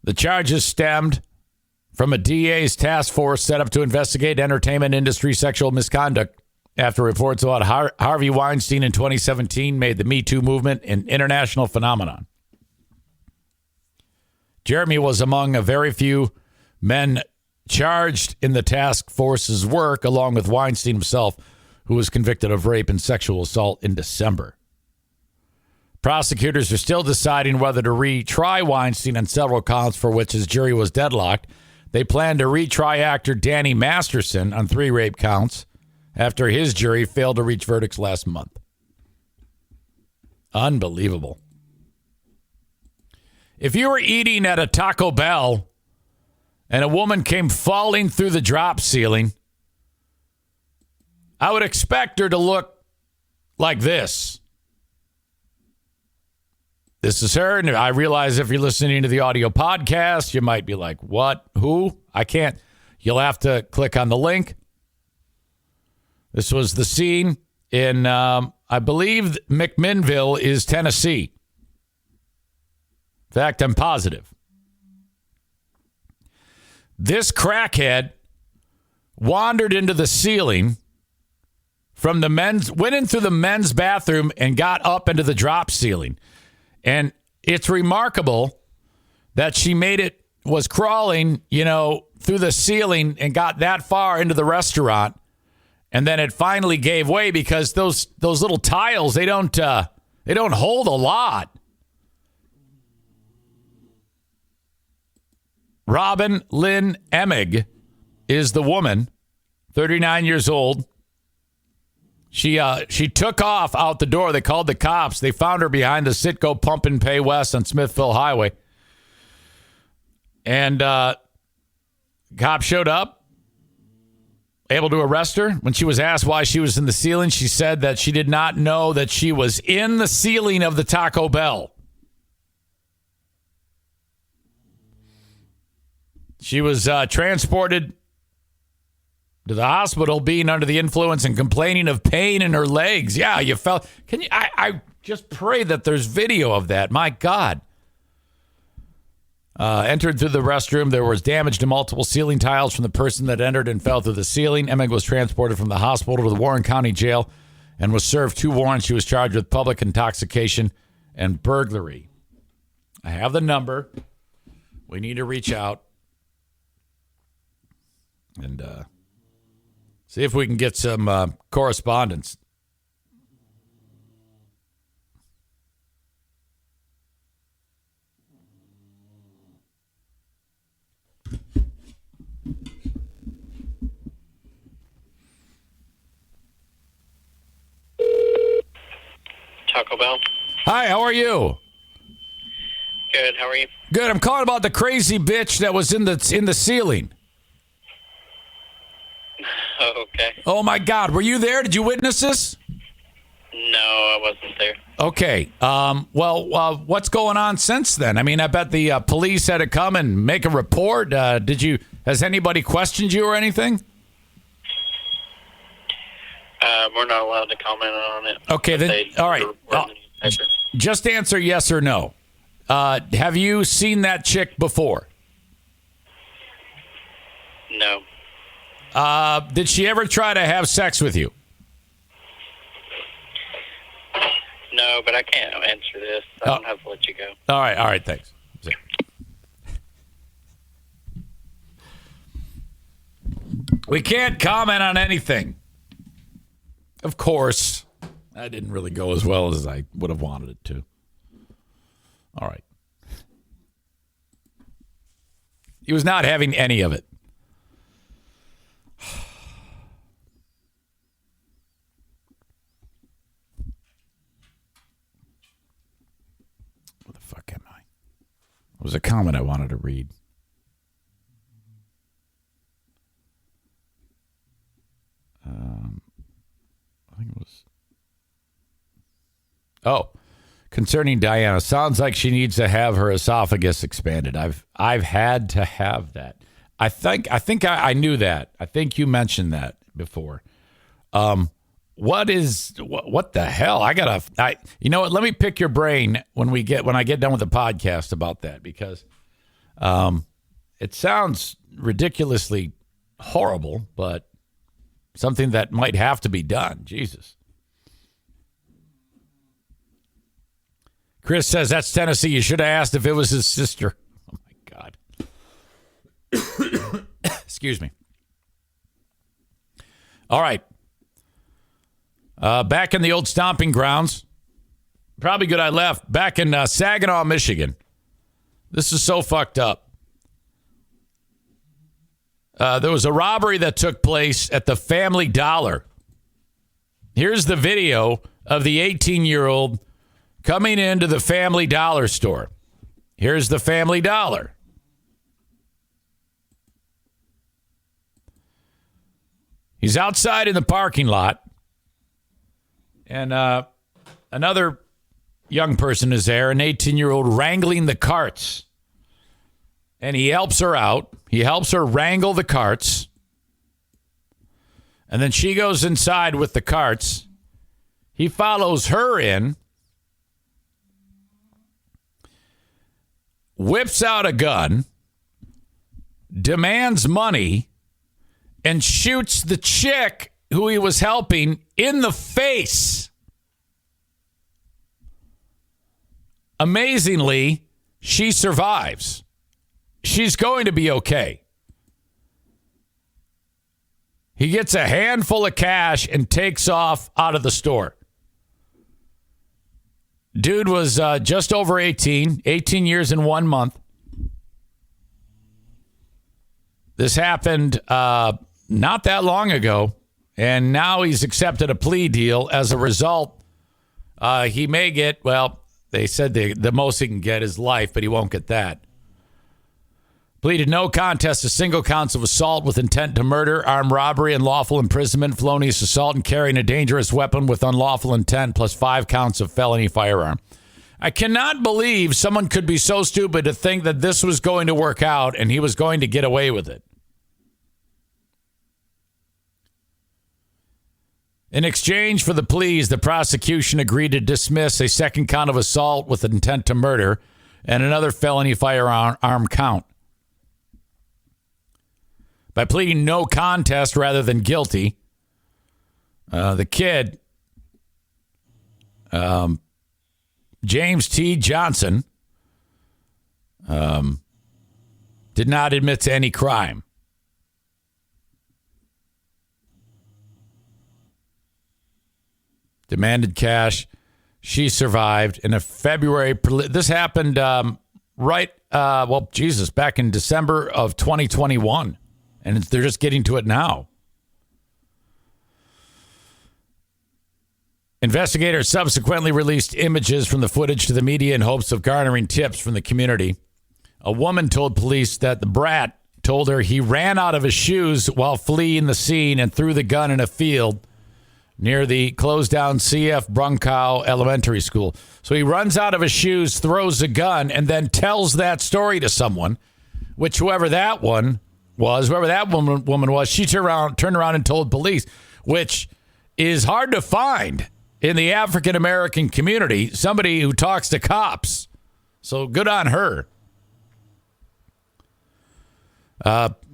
The charges stemmed from a DA's task force set up to investigate entertainment industry sexual misconduct after reports about Harvey Weinstein in 2017 made the Me Too movement an international phenomenon. Jeremy was among a very few men charged in the task force's work, along with Weinstein himself, who was convicted of rape and sexual assault in December. Prosecutors are still deciding whether to retry Weinstein on several counts for which his jury was deadlocked. They plan to retry actor Danny Masterson on 3 rape counts after his jury failed to reach verdicts last month. Unbelievable. If you were eating at a Taco Bell and a woman came falling through the drop ceiling, I would expect her to look like this. This is her. And I realize if you're listening to the audio podcast, you might be like, what? Who? I can't. You'll have to click on the link. This was the scene in, I believe, McMinnville is Tennessee. In fact, I'm positive. This crackhead wandered into the ceiling from the went in through the men's bathroom and got up into the drop ceiling. And it's remarkable that she was crawling, through the ceiling and got that far into the restaurant. And then it finally gave way because those little tiles, they don't hold a lot. Robin Lynn Emig is the woman, 39 years old. She took off out the door. They called the cops. They found her behind the Citgo Pump and Pay West on Smithville Highway. And cops showed up, able to arrest her. When she was asked why she was in the ceiling, she said that she did not know that she was in the ceiling of the Taco Bell. She was transported to the hospital being under the influence and complaining of pain in her legs. Yeah, you felt. Can you? I just pray that there's video of that. My God. Entered through the restroom. There was damage to multiple ceiling tiles from the person that entered and fell through the ceiling. Emig was transported from the hospital to the Warren County Jail and was served 2 warrants. She was charged with public intoxication and burglary. I have the number. We need to reach out and see if we can get some correspondence. Taco Bell. Hi, how are you? Good, how are you? Good. I'm calling about the crazy bitch that was in the ceiling. Oh, okay. Oh my God, were you there? Did you witness this? No, I wasn't there. Okay. Well, what's going on since then? I mean, I bet the police had to come and make a report. Has anybody questioned you or anything? We're not allowed to comment on it. Okay, then. All right. Just answer yes or no. Have you seen that chick before? No. Did she ever try to have sex with you? No, but I can't answer this. I don't have to let you go. All right, thanks. We can't comment on anything. Of course, that didn't really go as well as I would have wanted it to. All right. He was not having any of it. Where the fuck am I? It was a comment I wanted to read. I think it was. Oh, concerning Diana, sounds like she needs to have her esophagus expanded. I've had to have that. I think I knew that. I think you mentioned that before. what the hell? You know what? Let me pick your brain when I get done with the podcast about that, because it sounds ridiculously horrible, but something that might have to be done. Jesus. Chris says, that's Tennessee. You should have asked if it was his sister. Oh, my God. Excuse me. All right. Back in the old stomping grounds. Probably good I left. Back in Saginaw, Michigan. This is so fucked up. There was a robbery that took place at the Family Dollar. Here's the video of the 18-year-old coming into the Family Dollar store. Here's the Family Dollar. He's outside in the parking lot. And another young person is there, an 18-year-old wrangling the carts. And he helps her out. He helps her wrangle the carts. And then she goes inside with the carts. He follows her in. Whips out a gun. Demands money. And shoots the chick who he was helping in the face. Amazingly, she survives. She's going to be okay. He gets a handful of cash and takes off out of the store. Dude was just over 18 years and 1 month. This happened not that long ago, and now he's accepted a plea deal. As a result, he may get, well, they said the most he can get is life, but he won't get that. Pleaded no contest to single counts of assault with intent to murder, armed robbery, unlawful imprisonment, felonious assault, and carrying a dangerous weapon with unlawful intent, plus 5 counts of felony firearm. I cannot believe someone could be so stupid to think that this was going to work out and he was going to get away with it. In exchange for the pleas, the prosecution agreed to dismiss a second count of assault with intent to murder and another felony firearm count. By pleading no contest rather than guilty, the kid, James T. Johnson, did not admit to any crime. Demanded cash. She survived. In a February, this happened back in December of 2021. And they're just getting to it now. Investigators subsequently released images from the footage to the media in hopes of garnering tips from the community. A woman told police that the brat told her he ran out of his shoes while fleeing the scene and threw the gun in a field near the closed down CF Brunkow Elementary School. So he runs out of his shoes, throws a gun, and then tells that story to someone, which whoever that woman was, she turned around and told police, which is hard to find in the African American community, somebody who talks to cops. So good on her.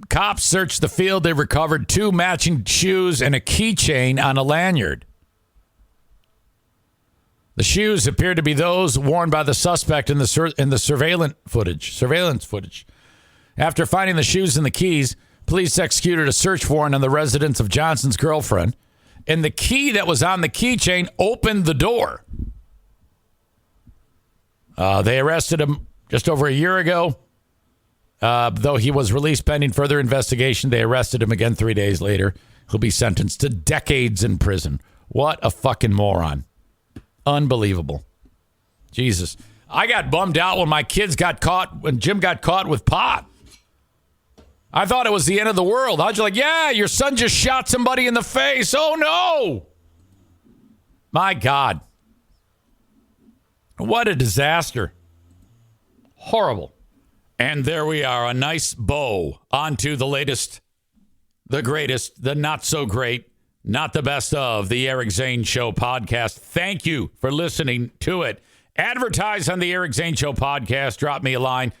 Cops searched the field. They recovered 2 matching shoes and a keychain on a lanyard. The shoes appeared to be those worn by the suspect in the surveillance footage. After finding the shoes and the keys, police executed a search warrant on the residence of Johnson's girlfriend, and the key that was on the keychain opened the door. They arrested him just over a year ago. Though he was released pending further investigation, they arrested him again 3 days later. He'll be sentenced to decades in prison. What a fucking moron. Unbelievable. Jesus. I got bummed out when Jim got caught with pot. I thought it was the end of the world. I was like, yeah, your son just shot somebody in the face. Oh, no. My God. What a disaster. Horrible. And there we are, a nice bow onto the latest, the greatest, the not so great, not the best of the Eric Zane Show podcast. Thank you for listening to it. Advertise on the Eric Zane Show podcast. Drop me a line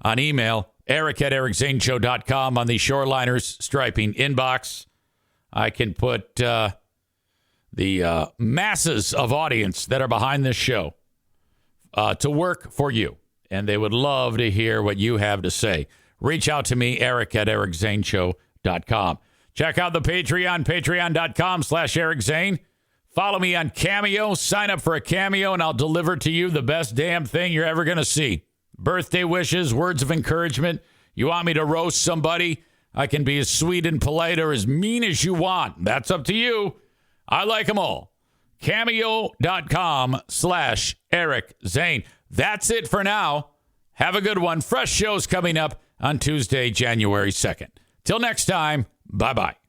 on email, eric@ericzaneshow.com, on the Shoreliners Striping inbox. I can put the masses of audience that are behind this show to work for you, and they would love to hear what you have to say. Reach out to me, eric@ericzaneshow.com. Check out the Patreon, patreon.com/Eric Zane. Follow me on Cameo. Sign up for a Cameo, and I'll deliver to you the best damn thing you're ever going to see. Birthday wishes, words of encouragement. You want me to roast somebody? I can be as sweet and polite or as mean as you want. That's up to you. I like them all. Cameo.com/Eric Zane. That's it for now. Have a good one. Fresh shows coming up on Tuesday, January 2nd. Till next time, bye-bye.